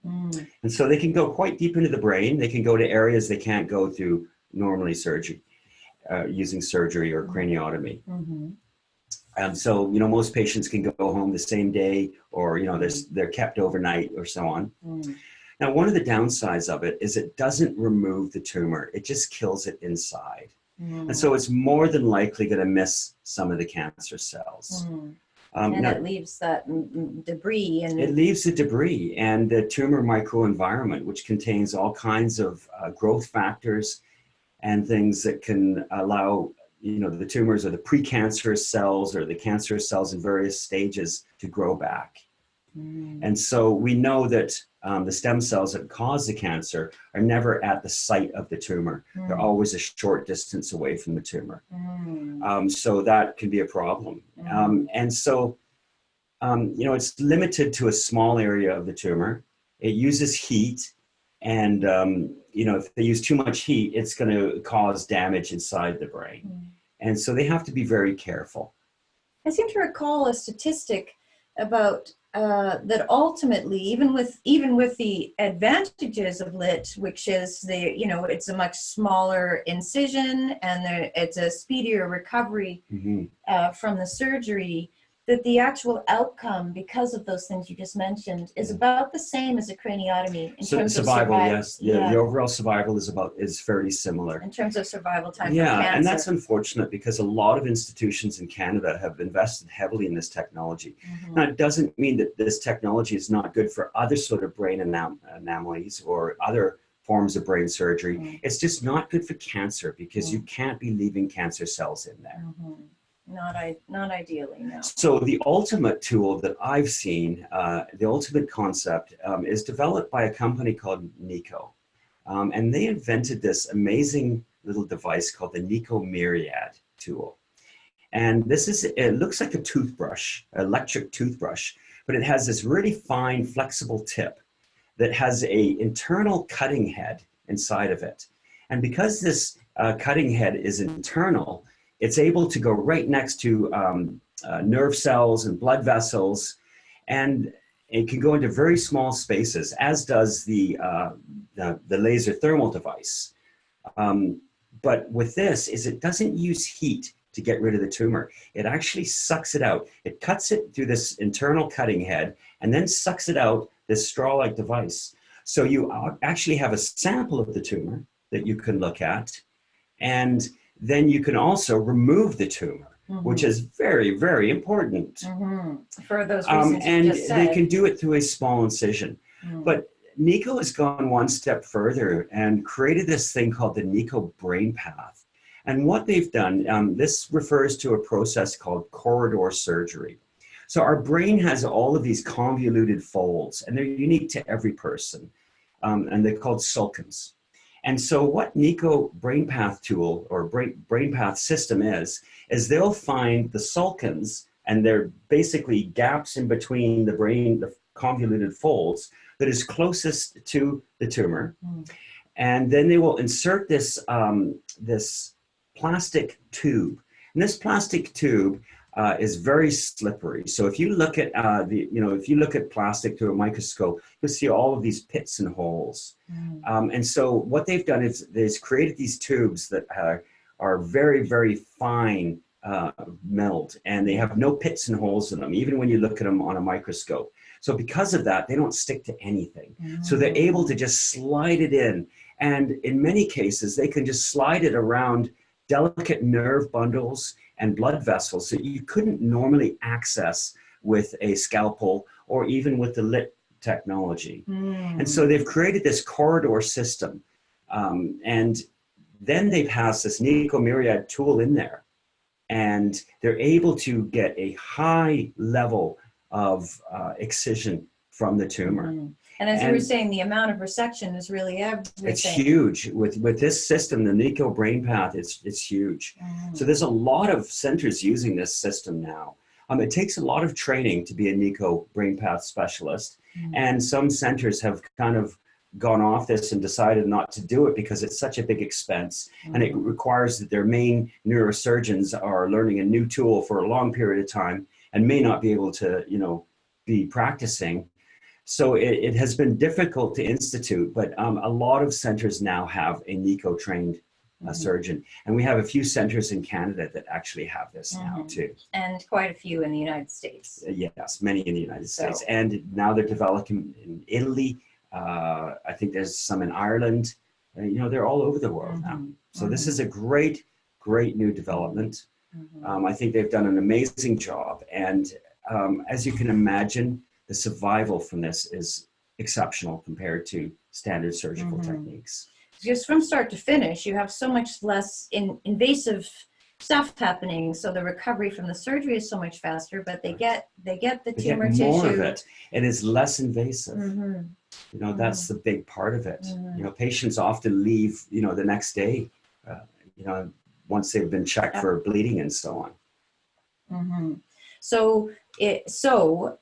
And so they can go quite deep into the brain. They can go to areas they can't go through normally using surgery or craniotomy. So, most patients can go home the same day, or, they're kept overnight or so on. Now, one of the downsides of it is it doesn't remove the tumor. It just kills it inside. And so it's more than likely going to miss some of the cancer cells. And it leaves that debris. It leaves the debris and the tumor microenvironment, which contains all kinds of growth factors and things that can allow, the tumors or the precancerous cells or the cancerous cells in various stages to grow back. And so we know that the stem cells that cause the cancer are never at the site of the tumor. They're always a short distance away from the tumor. So that can be a problem. And so, it's limited to a small area of the tumor. It uses heat. And, if they use too much heat, it's going to cause damage inside the brain. And so they have to be very careful. I seem to recall a statistic about that ultimately, even with the advantages of LIT, which is it's a much smaller incision and it's a speedier recovery from the surgery, that the actual outcome, because of those things you just mentioned, is about the same as a craniotomy in terms of survival. Yes, the overall survival is fairly similar in terms of survival time. For cancer. And that's unfortunate because a lot of institutions in Canada have invested heavily in this technology. Now, it doesn't mean that this technology is not good for other sort of brain anomalies or other forms of brain surgery. It's just not good for cancer because you can't be leaving cancer cells in there. Not ideally, no. So the ultimate tool that I've seen, the ultimate concept, is developed by a company called NICO. And they invented this amazing little device called the NICO Myriad tool. And it looks like a toothbrush, electric toothbrush, but it has this really fine, flexible tip that has an internal cutting head inside of it. And because this cutting head is internal, it's able to go right next to nerve cells and blood vessels, and it can go into very small spaces, as does the laser thermal device. But with this, it doesn't use heat to get rid of the tumor. It actually sucks it out. It cuts it through this internal cutting head and then sucks it out, this straw-like device. So you actually have a sample of the tumor that you can look at, and then you can also remove the tumor, which is very, very important. For those reasons and you just said. they can do it through a small incision. But NICO has gone one step further and created this thing called the NICO brain path. And what they've done, this refers to a process called corridor surgery. So our brain has all of these convoluted folds, and they're unique to every person, and they're called sulcans. And so what NICO brain path tool or brain path system is they'll find the sulcans, and they're basically gaps in between the brain, the convoluted folds, that is closest to the tumor. And then they will insert this, this plastic tube. And this plastic tube is very slippery. So if you look at if you look at plastic through a microscope, you'll see all of these pits and holes. And so what they've done is they've created these tubes that are very, very fine milled, and they have no pits and holes in them, even when you look at them on a microscope. So because of that, they don't stick to anything. So they're able to just slide it in. And in many cases, they can just slide it around delicate nerve bundles and blood vessels that you couldn't normally access with a scalpel or even with the LIT technology. And so they've created this corridor system. And then they've passed this NICO Myriad tool in there. And they're able to get a high level of excision from the tumor. And as you were saying, the amount of resection is really everything. It's huge. With this system, the NICO brain path, it's huge. So there's a lot of centers using this system now. It takes a lot of training to be a NICO brain path specialist. And some centers have kind of gone off this and decided not to do it because it's such a big expense, and it requires that their main neurosurgeons are learning a new tool for a long period of time and may not be able to, be practicing. So it has been difficult to institute, but a lot of centers now have a NICO trained surgeon. And we have a few centers in Canada that actually have this now too. And quite a few in the United States. Yes, many in the United States. And now they're developing in Italy. I think there's some in Ireland. They're all over the world now. So this is a great, great new development. I think they've done an amazing job. And as you can imagine, the survival from this is exceptional compared to standard surgical techniques. Just from start to finish, you have so much less invasive stuff happening, so the recovery from the surgery is so much faster. But they get the tumor tissue. More of it, and it's less invasive. That's the big part of it. Patients often leave, the next day, once they've been checked for bleeding and so on. So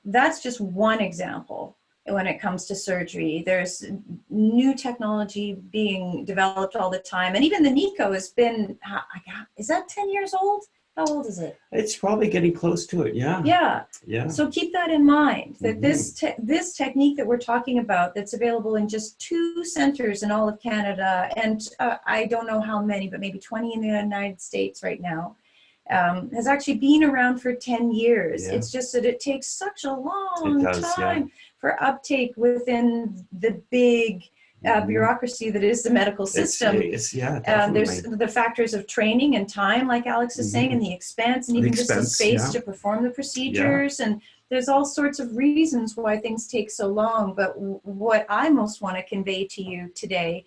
that's just one example. When it comes to surgery, there's new technology being developed all the time. And even the NICO has been, is that 10 years old? How old is it? It's probably getting close to it, yeah. Yeah. So keep that in mind, that this technique that we're talking about, that's available in just 2 centers in all of Canada, and I don't know how many, but maybe 20 in the United States right now, has actually been around for 10 years. Yeah. It's just that it takes such a long time for uptake within the big bureaucracy that is the medical system. There's the factors of training and time, like Alex is saying, and the expense, and even just the space to perform the procedures. And there's all sorts of reasons why things take so long. But what I most want to convey to you today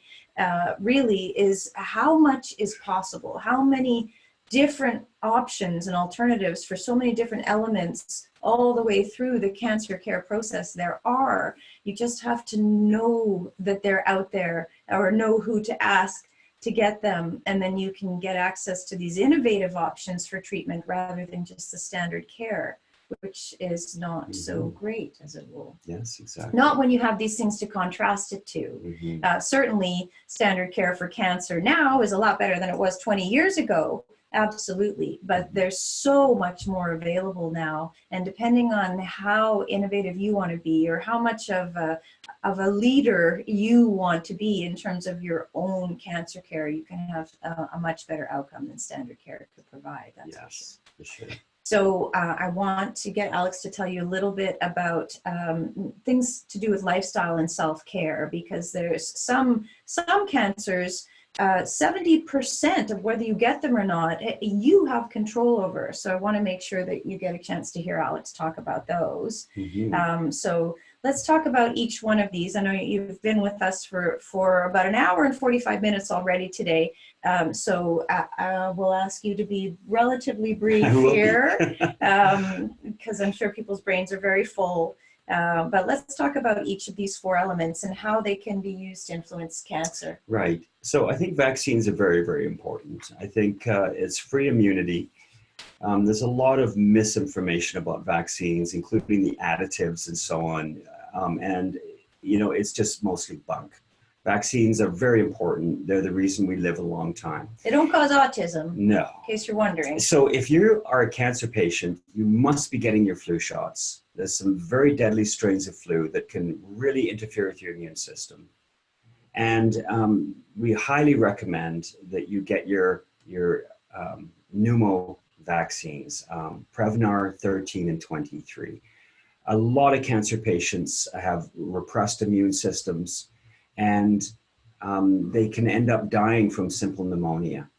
really is how much is possible, how many different options and alternatives for so many different elements all the way through the cancer care process there are. You just have to know that they're out there, or know who to ask to get them, and then you can get access to these innovative options for treatment rather than just the standard care, which is not so great as a rule. Yes, exactly. Not when you have these things to contrast it to. Certainly standard care for cancer now is a lot better than it was 20 years ago. Absolutely. But there's so much more available now. And depending on how innovative you want to be, or how much of a leader you want to be in terms of your own cancer care, you can have a much better outcome than standard care could provide. That's for sure. So I want to get Alex to tell you a little bit about things to do with lifestyle and self-care, because there's some cancers, 70% of whether you get them or not, you have control over. So I want to make sure that you get a chance to hear Alex talk about those. So let's talk about each one of these. I know you've been with us for about an hour and 45 minutes already today. So we'll ask you to be relatively brief here, because I'm sure people's brains are very full. But let's talk about each of these 4 elements and how they can be used to influence cancer. Right. So I think vaccines are very, very important. I think it's free immunity. There's a lot of misinformation about vaccines, including the additives and so on. And, it's just mostly bunk. Vaccines are very important. They're the reason we live a long time. They don't cause autism. No. In case you're wondering. So if you are a cancer patient, you must be getting your flu shots. There's some very deadly strains of flu that can really interfere with your immune system. And we highly recommend that you get your pneumo vaccines, Prevnar 13 and 23. A lot of cancer patients have repressed immune systems, and they can end up dying from simple pneumonia.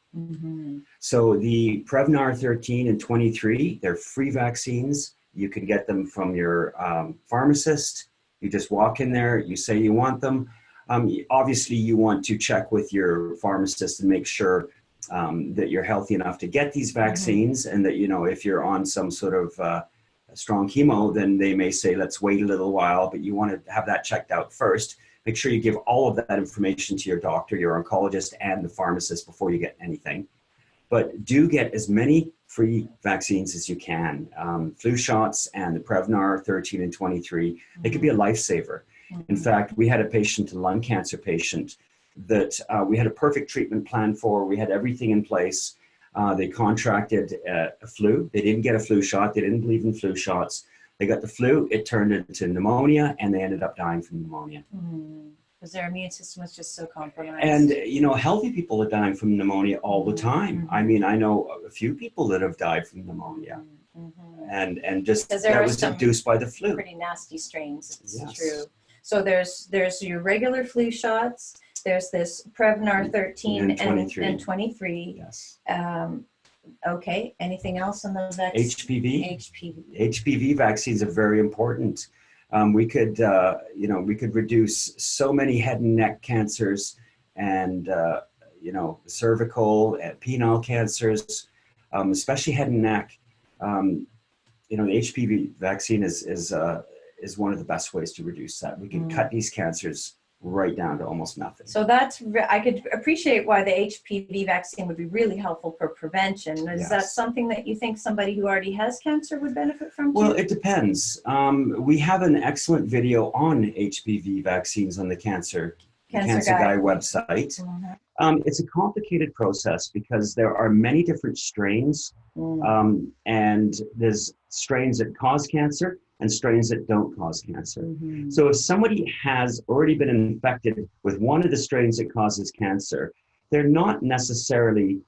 So the Prevnar 13 and 23, they're free vaccines. You can get them from your pharmacist. You just walk in there, you say you want them. Obviously, you want to check with your pharmacist and make sure that you're healthy enough to get these vaccines, and that, if you're on some sort of strong chemo, then they may say, let's wait a little while, but you want to have that checked out first. Make sure you give all of that information to your doctor, your oncologist, and the pharmacist before you get anything. But do get as many free vaccines as you can. Flu shots and the Prevnar 13 and 23, they could be a lifesaver. In fact, we had a patient, a lung cancer patient, that we had a perfect treatment plan for. We had everything in place. They contracted a flu. They didn't get a flu shot. They didn't believe in flu shots. They got the flu. It turned into pneumonia, and they ended up dying from pneumonia. Because their immune system was just so compromised. And, healthy people are dying from pneumonia all the time. I mean, I know a few people that have died from pneumonia. And just that was induced by the flu. Pretty nasty strains, it's Yes. true. So there's your regular flu shots. There's this Prevnar 13 and 23. Yes. Okay. Anything else on the vaccine? HPV. HPV vaccines are very important. We could reduce so many head and neck cancers and, cervical and penile cancers, especially head and neck. The HPV vaccine is one of the best ways to reduce that. We can cut these cancers right down to almost nothing. So I could appreciate why the HPV vaccine would be really helpful for prevention. Is that something that you think somebody who already has cancer would benefit from too? Well, it depends. We have an excellent video on HPV vaccines on the Cancer Guy website. It's a complicated process because there are many different strains, and there's strains that cause cancer and strains that don't cause cancer. So if somebody has already been infected with one of the strains that causes cancer, they're not necessarily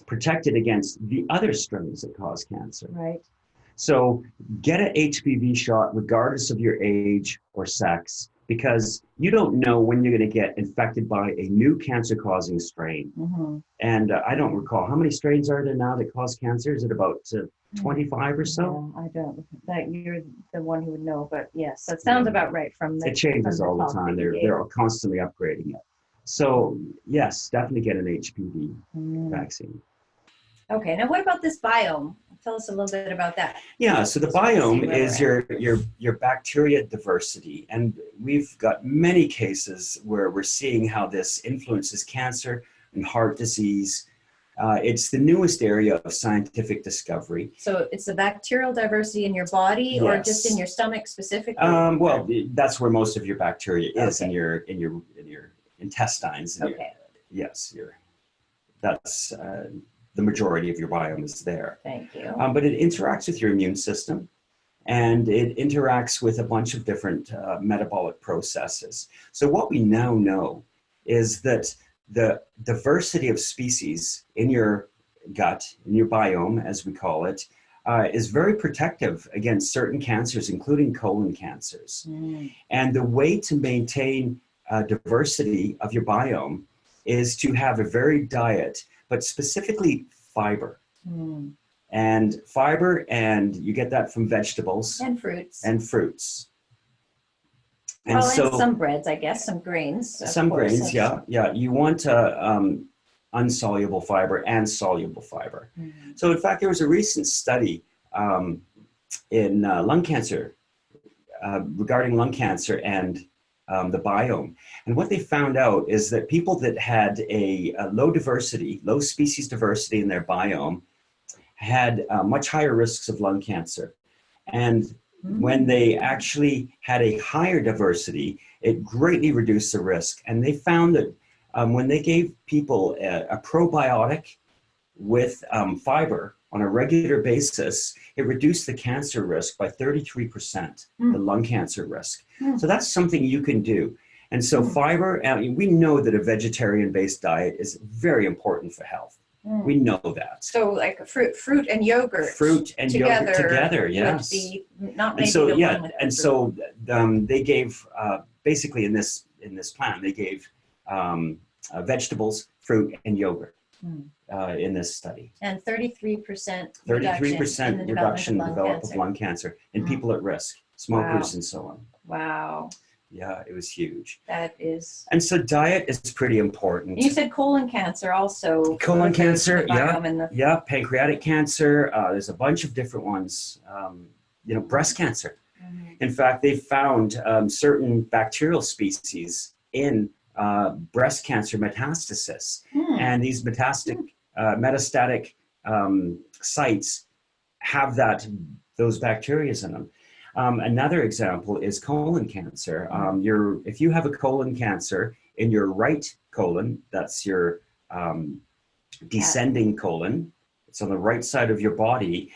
protected against the other strains that cause cancer. Right. So get an HPV shot regardless of your age or sex, because you don't know when you're going to get infected by a new cancer-causing strain. And I don't recall, how many strains are there now that cause cancer? Is it about 25 or so? I don't. That you're the one who would know, but yes, that sounds about right. It changes all the time. They're constantly upgrading it. So yes, definitely get an HPV vaccine. Okay, now what about this biome? Tell us a little bit about that. Yeah, so the biome is your bacteria diversity. And we've got many cases where we're seeing how this influences cancer and heart disease. It's the newest area of scientific discovery. So it's the bacterial diversity in your body, or just in your stomach specifically? Well, that's where most of your bacteria is, in your intestines. That's the majority of your biome is there. Thank you. But it interacts with your immune system, and it interacts with a bunch of different metabolic processes. So what we now know is that the diversity of species in your gut, in your biome, as we call it, is very protective against certain cancers, including colon cancers. And the way to maintain diversity of your biome is to have a varied diet, but specifically fiber. And fiber, and you get that from vegetables. And fruits. And And some breads, I guess, some grains. Some grains, yeah. You want unsoluble fiber and soluble fiber. So in fact, there was a recent study in lung cancer, regarding lung cancer and the biome. And what they found out is that people that had a low species diversity in their biome had much higher risks of lung cancer. And when they actually had a higher diversity, it greatly reduced the risk. And they found that when they gave people a probiotic with fiber on a regular basis, it reduced the cancer risk by 33%, the lung cancer risk. So that's something you can do. And so fiber, we know that a vegetarian-based diet is very important for health. We know that. So like fruit and yogurt. Fruit and yogurt together, yes. Would be not maybe and so they gave basically in this plan they gave vegetables, fruit, and yogurt in this study. And 33% reduction in the development of lung cancer in people at risk, smokers, and so on. Wow. Yeah, it was huge. That is. And so diet is pretty important. You said colon cancer also. Colon cancer, yeah, pancreatic cancer. There's a bunch of different ones. Breast cancer. In fact, they found certain bacterial species in breast cancer metastasis. And these metastatic sites have those bacteria in them. Another example is colon cancer. If you have a colon cancer in your right colon, that's your descending colon, it's on the right side of your body,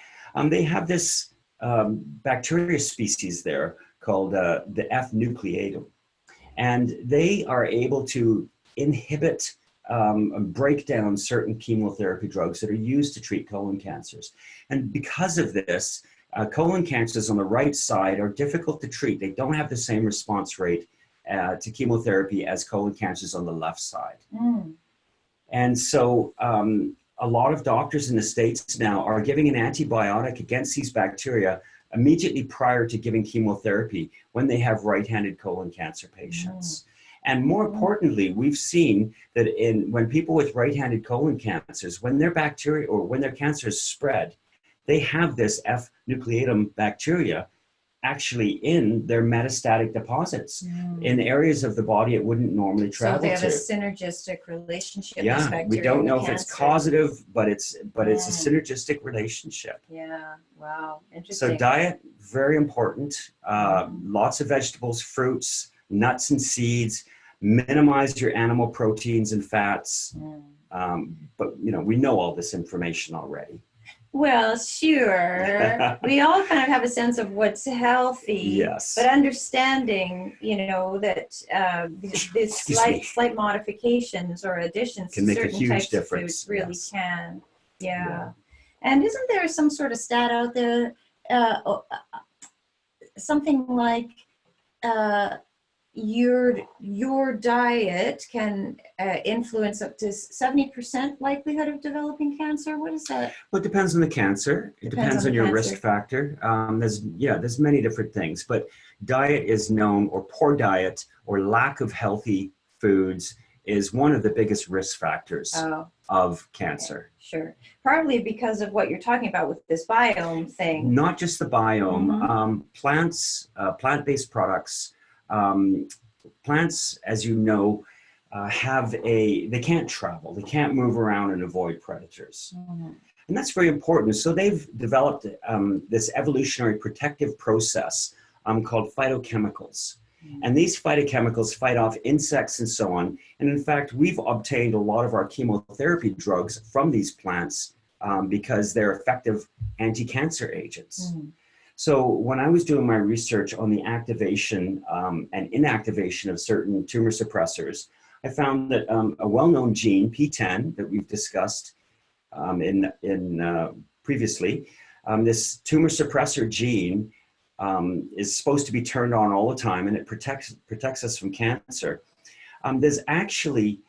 they have this bacteria species there called the F nucleatum. And they are able to inhibit break down certain chemotherapy drugs that are used to treat colon cancers. And because of this, colon cancers on the right side are difficult to treat. They don't have the same response rate to chemotherapy as colon cancers on the left side. And so a lot of doctors in the States now are giving an antibiotic against these bacteria immediately prior to giving chemotherapy when they have right-handed colon cancer patients. And more importantly, we've seen that when people with right-handed colon cancers, when their bacteria or when their cancers spread, they have this F nucleatum bacteria actually in their metastatic deposits in areas of the body it wouldn't normally travel to. So they have a synergistic relationship. Yeah, we don't know if it's causative, but it's a synergistic relationship. Yeah, wow, interesting. So diet, very important. Lots of vegetables, fruits, nuts and seeds. Minimize your animal proteins and fats. But we know all this information already. Well, sure. We all kind of have a sense of what's healthy. Yes. But understanding, that these slight modifications or additions can to make a certain huge types difference. of foods really can. Yeah. And isn't there some sort of stat out there, something like your diet can influence up to 70% likelihood of developing cancer? What is that? Well, it depends on the cancer. It depends on your risk factor. There's many different things, but diet is known, or poor diet or lack of healthy foods is one of the biggest risk factors of cancer. Okay, sure. Partly because of what you're talking about with this biome thing. Not just the biome. Plant-based products. Plants, as you know, they can't travel, they can't move around and avoid predators. And that's very important. So they've developed this evolutionary protective process called phytochemicals. And these phytochemicals fight off insects and so on. And in fact, we've obtained a lot of our chemotherapy drugs from these plants because they're effective anti-cancer agents. So when I was doing my research on the activation and inactivation of certain tumor suppressors, I found that a well-known gene, P10, that we've discussed previously, this tumor suppressor gene is supposed to be turned on all the time, and it protects us from cancer. There's actually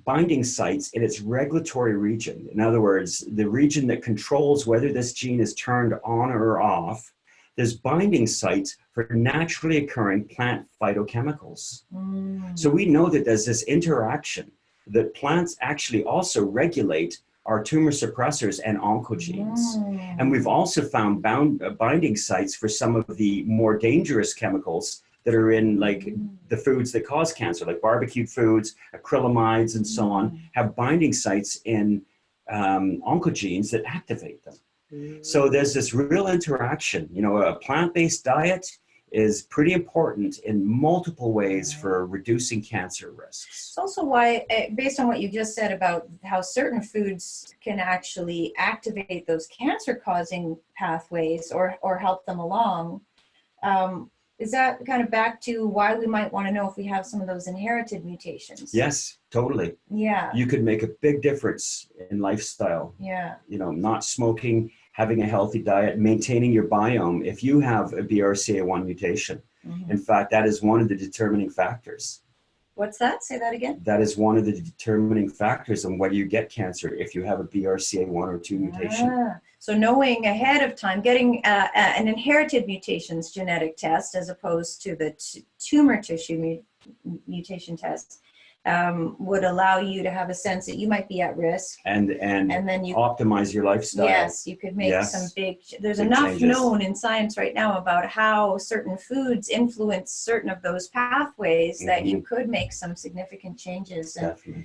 binding sites in its regulatory region. In other words, the region that controls whether this gene is turned on or off. There's binding sites for naturally occurring plant phytochemicals. So we know that there's this interaction that plants actually also regulate our tumor suppressors and oncogenes. And we've also found binding sites for some of the more dangerous chemicals that are in the foods that cause cancer, like barbecued foods, acrylamides, and so on, have binding sites in oncogenes that activate them. So there's this real interaction. A plant-based diet is pretty important in multiple ways for reducing cancer risks. It's also why, based on what you just said about how certain foods can actually activate those cancer-causing pathways or help them along, is that kind of back to why we might want to know if we have some of those inherited mutations? Yes, totally. Yeah. You could make a big difference in lifestyle. Yeah. Not smoking, having a healthy diet, maintaining your biome. If you have a BRCA1 mutation, in fact, that is one of the determining factors. What's that? Say that again. That is one of the determining factors on whether you get cancer if you have a BRCA1 or 2 mutation. So knowing ahead of time, getting an inherited mutations genetic test as opposed to the tumor tissue mutation test would allow you to have a sense that you might be at risk. And then you optimize your lifestyle. Yes, you could make some there's big enough changes known in science right now about how certain foods influence certain of those pathways that you could make some significant changes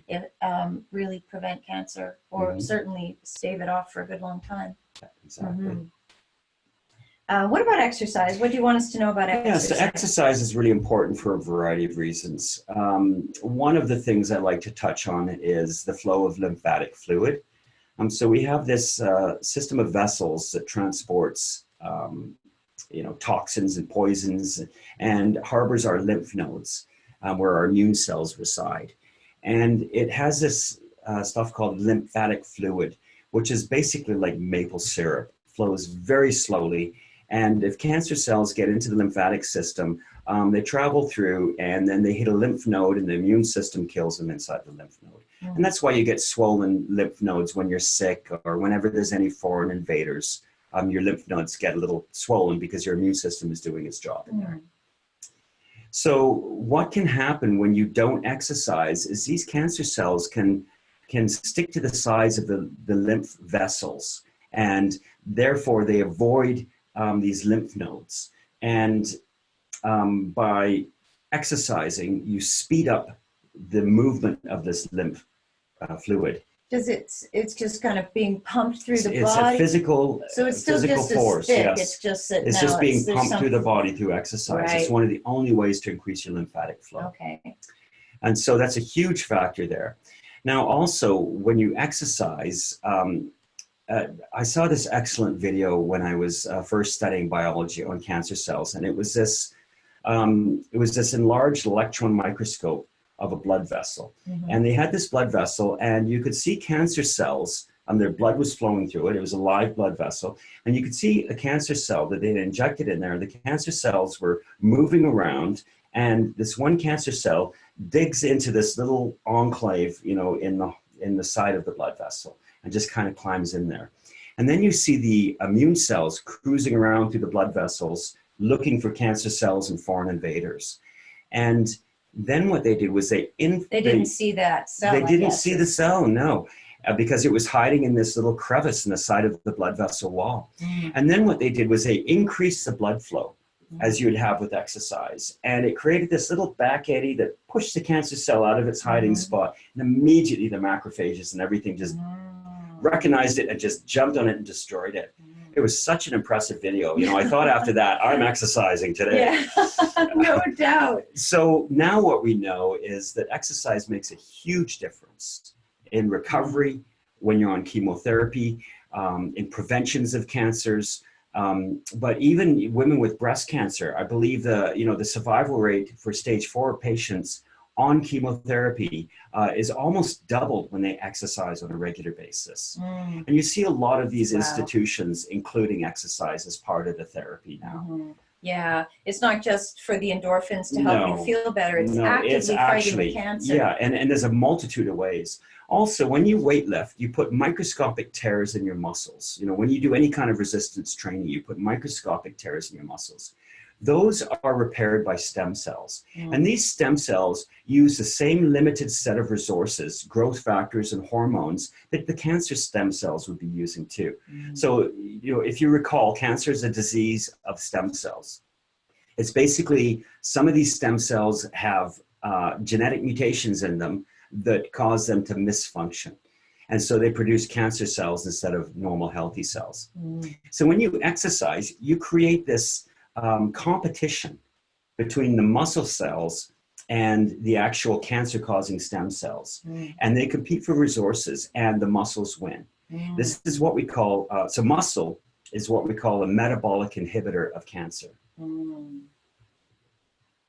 and really prevent cancer or certainly stave it off for a good long time. Exactly. What about exercise? What do you want us to know about exercise? Yeah, so exercise is really important for a variety of reasons. One of the things I like to touch on is the flow of lymphatic fluid. So we have this system of vessels that transports toxins and poisons and harbors our lymph nodes where our immune cells reside. And it has this stuff called lymphatic fluid, which is basically like maple syrup, flows very slowly. And if cancer cells get into the lymphatic system, they travel through and then they hit a lymph node and the immune system kills them inside the lymph node. Mm. And that's why you get swollen lymph nodes when you're sick or whenever there's any foreign invaders. Your lymph nodes get a little swollen because your immune system is doing its job in there. So what can happen when you don't exercise is these cancer cells can stick to the sides of the lymph vessels, and therefore they avoid these lymph nodes. And by exercising, you speed up the movement of this lymph fluid. It's just kind of being pumped through the body? It's a physical, so it's still physical just force, stick. yes. It's just that it's just being pumped through the body through exercise. Right. It's one of the only ways to increase your lymphatic flow. Okay. And so that's a huge factor there. Now, also, when you exercise, I saw this excellent video when I was first studying biology on cancer cells, and it was this enlarged electron microscope of a blood vessel. Mm-hmm. And they had this blood vessel, and you could see cancer cells, and their blood was flowing through it. It was a live blood vessel. And you could see a cancer cell that they had injected in there. The cancer cells were moving around, and this one cancer cell digs into this little enclave, in the side of the blood vessel, and just kind of climbs in there. And then you see the immune cells cruising around through the blood vessels, looking for cancer cells and foreign invaders. And then what they did was they didn't see that cell. They didn't see the cell, no, because it was hiding in this little crevice in the side of the blood vessel wall. Mm. And then what they did was they increased the blood flow, as you would have with exercise. And it created this little back eddy that pushed the cancer cell out of its hiding spot. And immediately the macrophages and everything just recognized it and just jumped on it and destroyed it. It was such an impressive video. I thought after that, I'm exercising today. Yeah, no doubt. So now what we know is that exercise makes a huge difference in recovery, when you're on chemotherapy, in preventions of cancers. But even women with breast cancer, I believe the survival rate for stage 4 patients on chemotherapy is almost doubled when they exercise on a regular basis. Mm. And you see a lot of these institutions including exercise as part of the therapy now. Mm-hmm. Yeah, it's not just for the endorphins to help you feel better, it's actively fighting the cancer. Yeah, and there's a multitude of ways. Also, when you weight lift, you put microscopic tears in your muscles. When you do any kind of resistance training, you put microscopic tears in your muscles. Those are repaired by stem cells. Mm. And these stem cells use the same limited set of resources, growth factors and hormones, that the cancer stem cells would be using too. Mm. So, if you recall, cancer is a disease of stem cells. It's basically some of these stem cells have genetic mutations in them that cause them to misfunction. And so they produce cancer cells instead of normal healthy cells. Mm. So when you exercise, you create this competition between the muscle cells and the actual cancer-causing stem cells. Mm. And they compete for resources, and the muscles win. Mm. This is what we call, so muscle is what we call a metabolic inhibitor of cancer. Mm.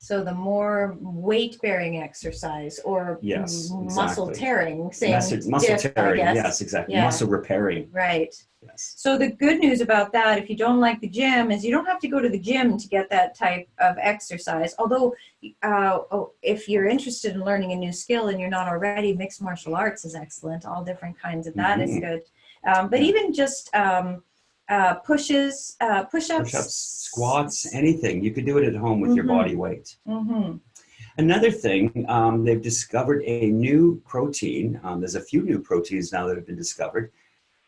So the more weight-bearing exercise or muscle tearing, muscle tearing, yes, exactly. Yeah. Muscle repairing. Right. Yes. So the good news about that, if you don't like the gym, is you don't have to go to the gym to get that type of exercise. Although, if you're interested in learning a new skill and you're not already, mixed martial arts is excellent. All different kinds of that is good. But even just push-ups, squats, anything. You could do it at home with your body weight. Mm-hmm. Another thing, they've discovered a new protein. There's a few new proteins now that have been discovered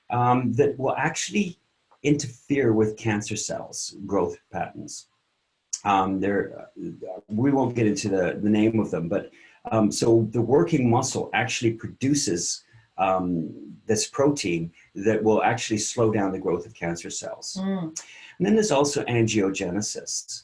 that will actually interfere with cancer cells growth patterns. We won't get into the name of them, but so the working muscle actually produces this protein that will actually slow down the growth of cancer cells. Mm. And then there's also angiogenesis.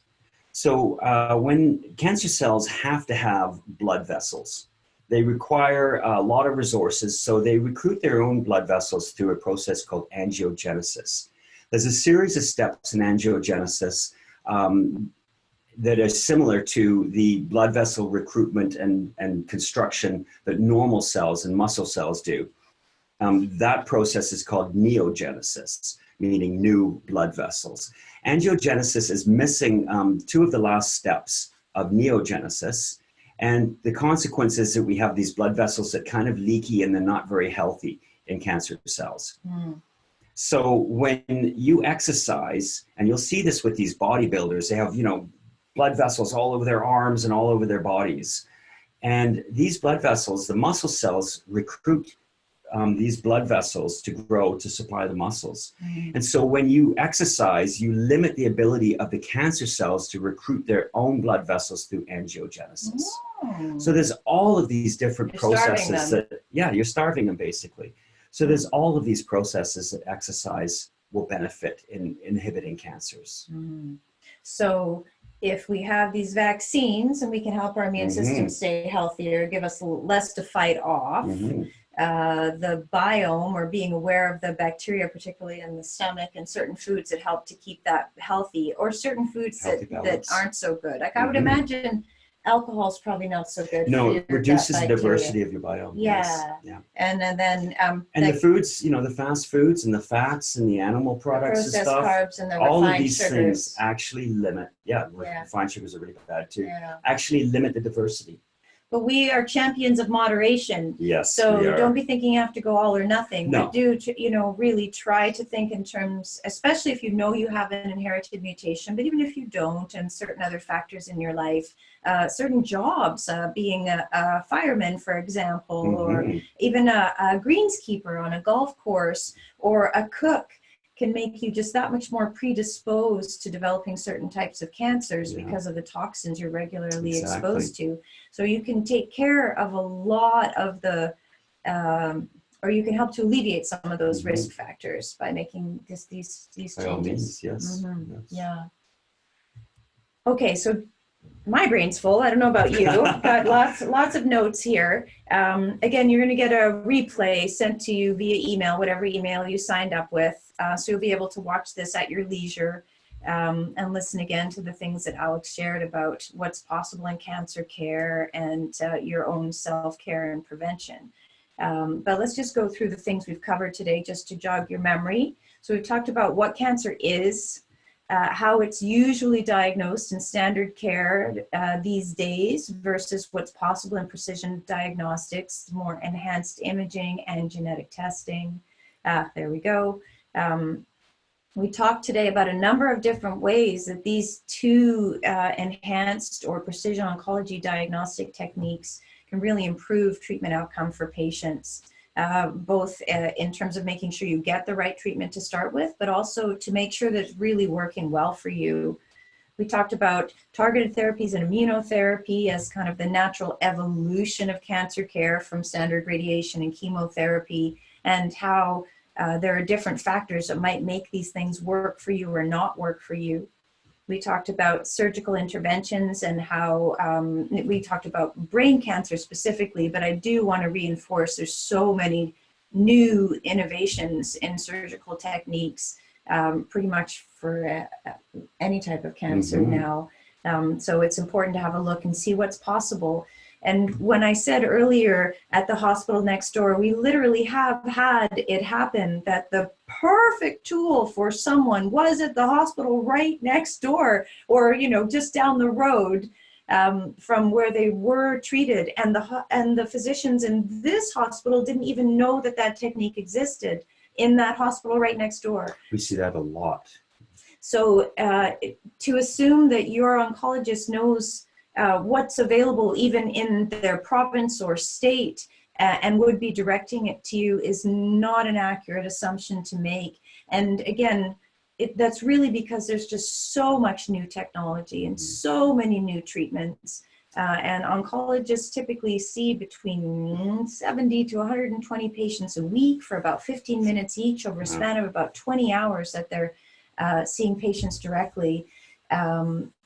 So when cancer cells have to have blood vessels, they require a lot of resources, so they recruit their own blood vessels through a process called angiogenesis. There's a series of steps in angiogenesis that are similar to the blood vessel recruitment and construction that normal cells and muscle cells do. That process is called neogenesis, meaning new blood vessels. Angiogenesis is missing two of the last steps of neogenesis. And the consequence is that we have these blood vessels that kind of leaky and they're not very healthy in cancer cells. Mm. So when you exercise, and you'll see this with these bodybuilders, they have, blood vessels all over their arms and all over their bodies. And these blood vessels, the muscle cells recruit these blood vessels to grow to supply the muscles. Mm. And so when you exercise, you limit the ability of the cancer cells to recruit their own blood vessels through angiogenesis. Mm. So there's all of these different processes that, you're starving them basically. So there's all of these processes that exercise will benefit in inhibiting cancers. Mm. So if we have these vaccines and we can help our immune system stay healthier, give us less to fight off, the biome, or being aware of the bacteria, particularly in the stomach, and certain foods that help to keep that healthy, or certain foods that aren't so good. Like I would imagine alcohol is probably not so good. No, for it reduces the diversity of your biome. Yeah. Yes. And then the foods, the fast foods and the fats and the animal products and stuff, carbs and the all of refined these sugars. Things actually limit. Refined sugars are really bad too. Actually limit the diversity. But we are champions of moderation. Yes. So don't be thinking you have to go all or nothing. No. But do, really try to think in terms, especially if you know you have an inherited mutation, but even if you don't, and certain other factors in your life, certain jobs, being a fireman, for example, or even a greenskeeper on a golf course, or a cook, can make you just that much more predisposed to developing certain types of cancers because of the toxins you're regularly exposed to. So you can take care of a lot of the, or you can help to alleviate some of those risk factors by making these changes. By all means, yes. Yes. Yeah. Okay, so my brain's full. I don't know about you. Got lots of notes here. Again, you're going to get a replay sent to you via email, whatever email you signed up with. So you'll be able to watch this at your leisure and listen again to the things that Alex shared about what's possible in cancer care and your own self-care and prevention. But let's just go through the things we've covered today just to jog your memory. So we've talked about what cancer is, how it's usually diagnosed in standard care these days versus what's possible in precision diagnostics, more enhanced imaging and genetic testing. There we go. We talked today about a number of different ways that these two enhanced or precision oncology diagnostic techniques can really improve treatment outcome for patients. Both in terms of making sure you get the right treatment to start with, but also to make sure that it's really working well for you. We talked about targeted therapies and immunotherapy as kind of the natural evolution of cancer care from standard radiation and chemotherapy, and how there are different factors that might make these things work for you or not work for you. We talked about surgical interventions and how we talked about brain cancer specifically, but I do want to reinforce there's so many new innovations in surgical techniques pretty much for any type of cancer now. So it's important to have a look and see what's possible. And when I said earlier at the hospital next door, we literally have had it happen that the perfect tool for someone was at the hospital right next door, or, just down the road from where they were treated. And the physicians in this hospital didn't even know that that technique existed in that hospital right next door. We see that a lot. So to assume that your oncologist knows what's available even in their province or state and would be directing it to you is not an accurate assumption to make. And again, that's really because there's just so much new technology and so many new treatments. And oncologists typically see between 70 to 120 patients a week for about 15 minutes each over a span of about 20 hours that they're seeing patients directly.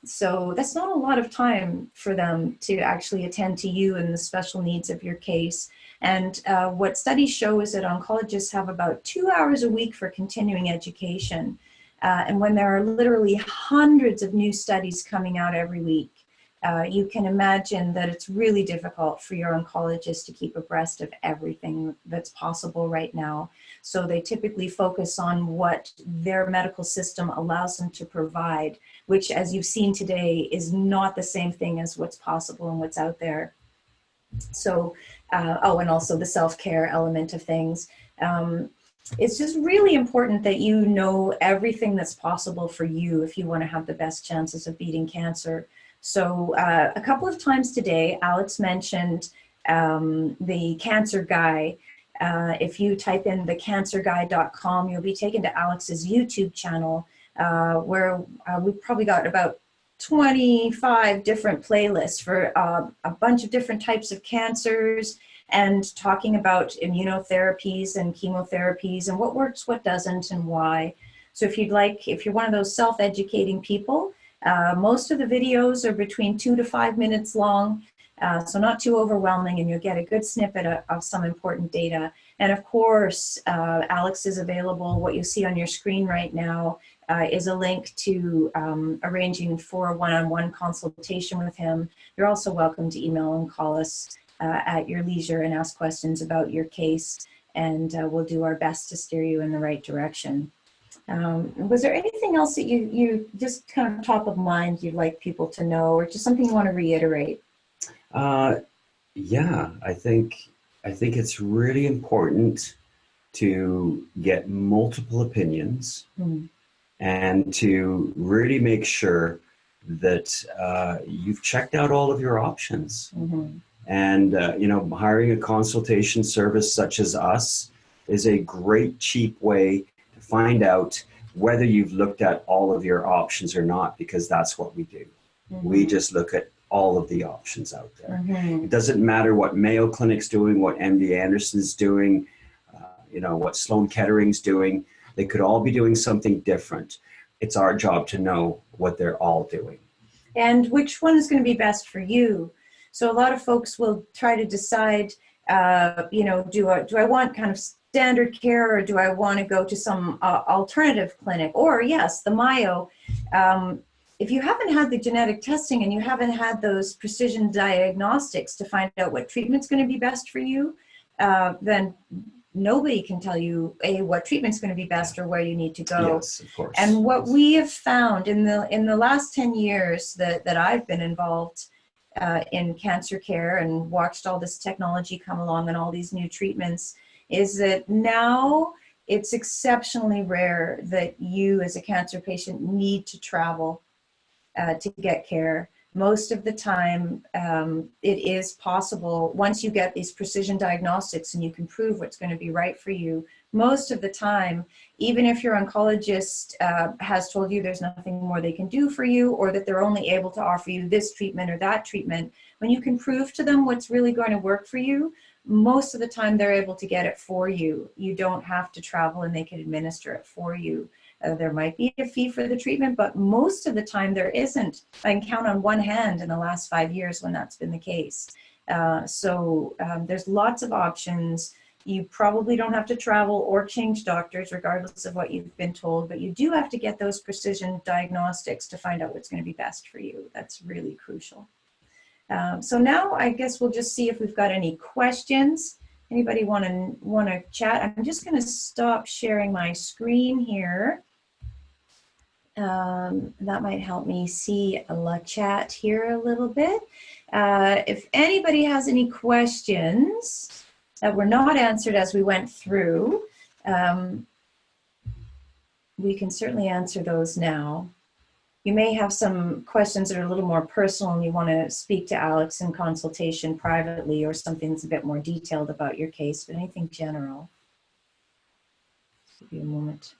So that's not a lot of time for them to actually attend to you and the special needs of your case. And what studies show is that oncologists have about 2 hours a week for continuing education. And when there are literally hundreds of new studies coming out every week, you can imagine that it's really difficult for your oncologist to keep abreast of everything that's possible right now. So they typically focus on what their medical system allows them to provide, which, as you've seen today, is not the same thing as what's possible and what's out there. So, oh, and also the self-care element of things. It's just really important that you know everything that's possible for you if you want to have the best chances of beating cancer. So a couple of times today, Alex mentioned the Cancer Guy. If you type in thecancerguy.com, you'll be taken to Alex's YouTube channel, where we've probably got about 25 different playlists for a bunch of different types of cancers, and talking about immunotherapies and chemotherapies and what works, what doesn't, and why. So if you're one of those self-educating people, most of the videos are between 2 to 5 minutes long, so not too overwhelming, and you'll get a good snippet of some important data. And of course, Alex is available. What you see on your screen right now is a link to arranging for a one-on-one consultation with him. You're also welcome to email Oncologists at your leisure and ask questions about your case, and we'll do our best to steer you in the right direction. Was there anything else that you just kind of top of mind you'd like people to know, or just something you want to reiterate? Yeah, I think it's really important to get multiple opinions and to really make sure that you've checked out all of your options. And hiring a consultation service such as us is a great, cheap way to find out whether you've looked at all of your options or not, because that's what we do. We just look at all of the options out there. It doesn't matter what Mayo Clinic's doing, what MD Anderson's doing, what Sloan Kettering's doing. They could all be doing something different. It's our job to know what they're all doing. And which one is going to be best for you. So a lot of folks will try to decide, do I want kind of standard care, or do I want to go to some alternative clinic? Or yes, the Mayo. If you haven't had the genetic testing and you haven't had those precision diagnostics to find out what treatment's going to be best for you, then nobody can tell you what treatment's going to be best or where you need to go. Yes, of course. And what we have found in the last 10 years that I've been involved in cancer care and watched all this technology come along and all these new treatments, is that now it's exceptionally rare that you as a cancer patient need to travel to get care. Most of the time, it is possible, once you get these precision diagnostics and you can prove what's going to be right for you, most of the time, even if your oncologist has told you there's nothing more they can do for you, or that they're only able to offer you this treatment or that treatment, when you can prove to them what's really going to work for you, most of the time they're able to get it for you. You don't have to travel, and they can administer it for you. There might be a fee for the treatment, but most of the time there isn't. I can count on one hand in the last 5 years when that's been the case. So there's lots of options. You probably don't have to travel or change doctors regardless of what you've been told, but you do have to get those precision diagnostics to find out what's going to be best for you. That's really crucial. So now I guess we'll just see if we've got any questions. Anybody want to chat? I'm just going to stop sharing my screen here. That might help me see the chat here a little bit. If anybody has any questions that were not answered as we went through, we can certainly answer those now. You may have some questions that are a little more personal and you want to speak to Alex in consultation privately, or something that's a bit more detailed about your case, but anything general. Give you a moment.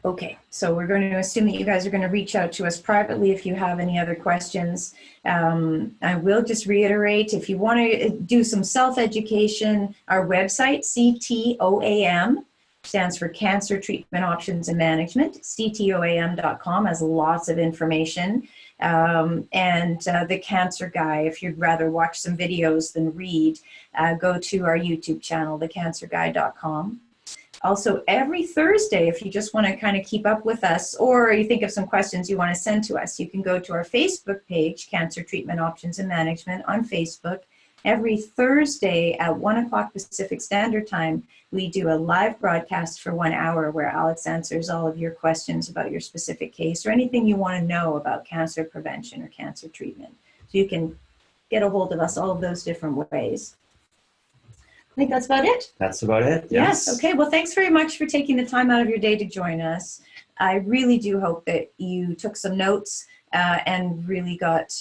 Okay, so we're going to assume that you guys are going to reach out to us privately if you have any other questions. I will just reiterate, if you want to do some self-education, our website, CTOAM, stands for Cancer Treatment Options and Management. CTOAM.com has lots of information. The Cancer Guy, if you'd rather watch some videos than read, go to our YouTube channel, thecancerguy.com. Also, every Thursday, if you just want to kind of keep up with us, or you think of some questions you want to send to us, you can go to our Facebook page, Cancer Treatment Options and Management on Facebook. Every Thursday at 1 o'clock Pacific Standard Time, we do a live broadcast for 1 hour where Alex answers all of your questions about your specific case or anything you want to know about cancer prevention or cancer treatment. So you can get a hold of us all of those different ways. I think that's about it. That's about it. Yes. Okay. Well, thanks very much for taking the time out of your day to join us. I really do hope that you took some notes and really got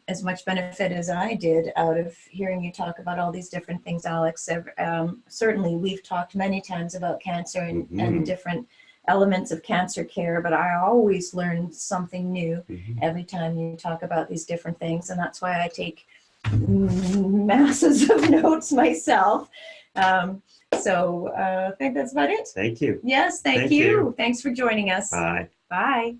as much benefit as I did out of hearing you talk about all these different things, Alex. Certainly, we've talked many times about cancer and different elements of cancer care, but I always learn something new every time you talk about these different things, and that's why I take masses of notes myself. I think that's about it. Thank you. Yes, thank you. Thanks for joining us. Bye. Bye.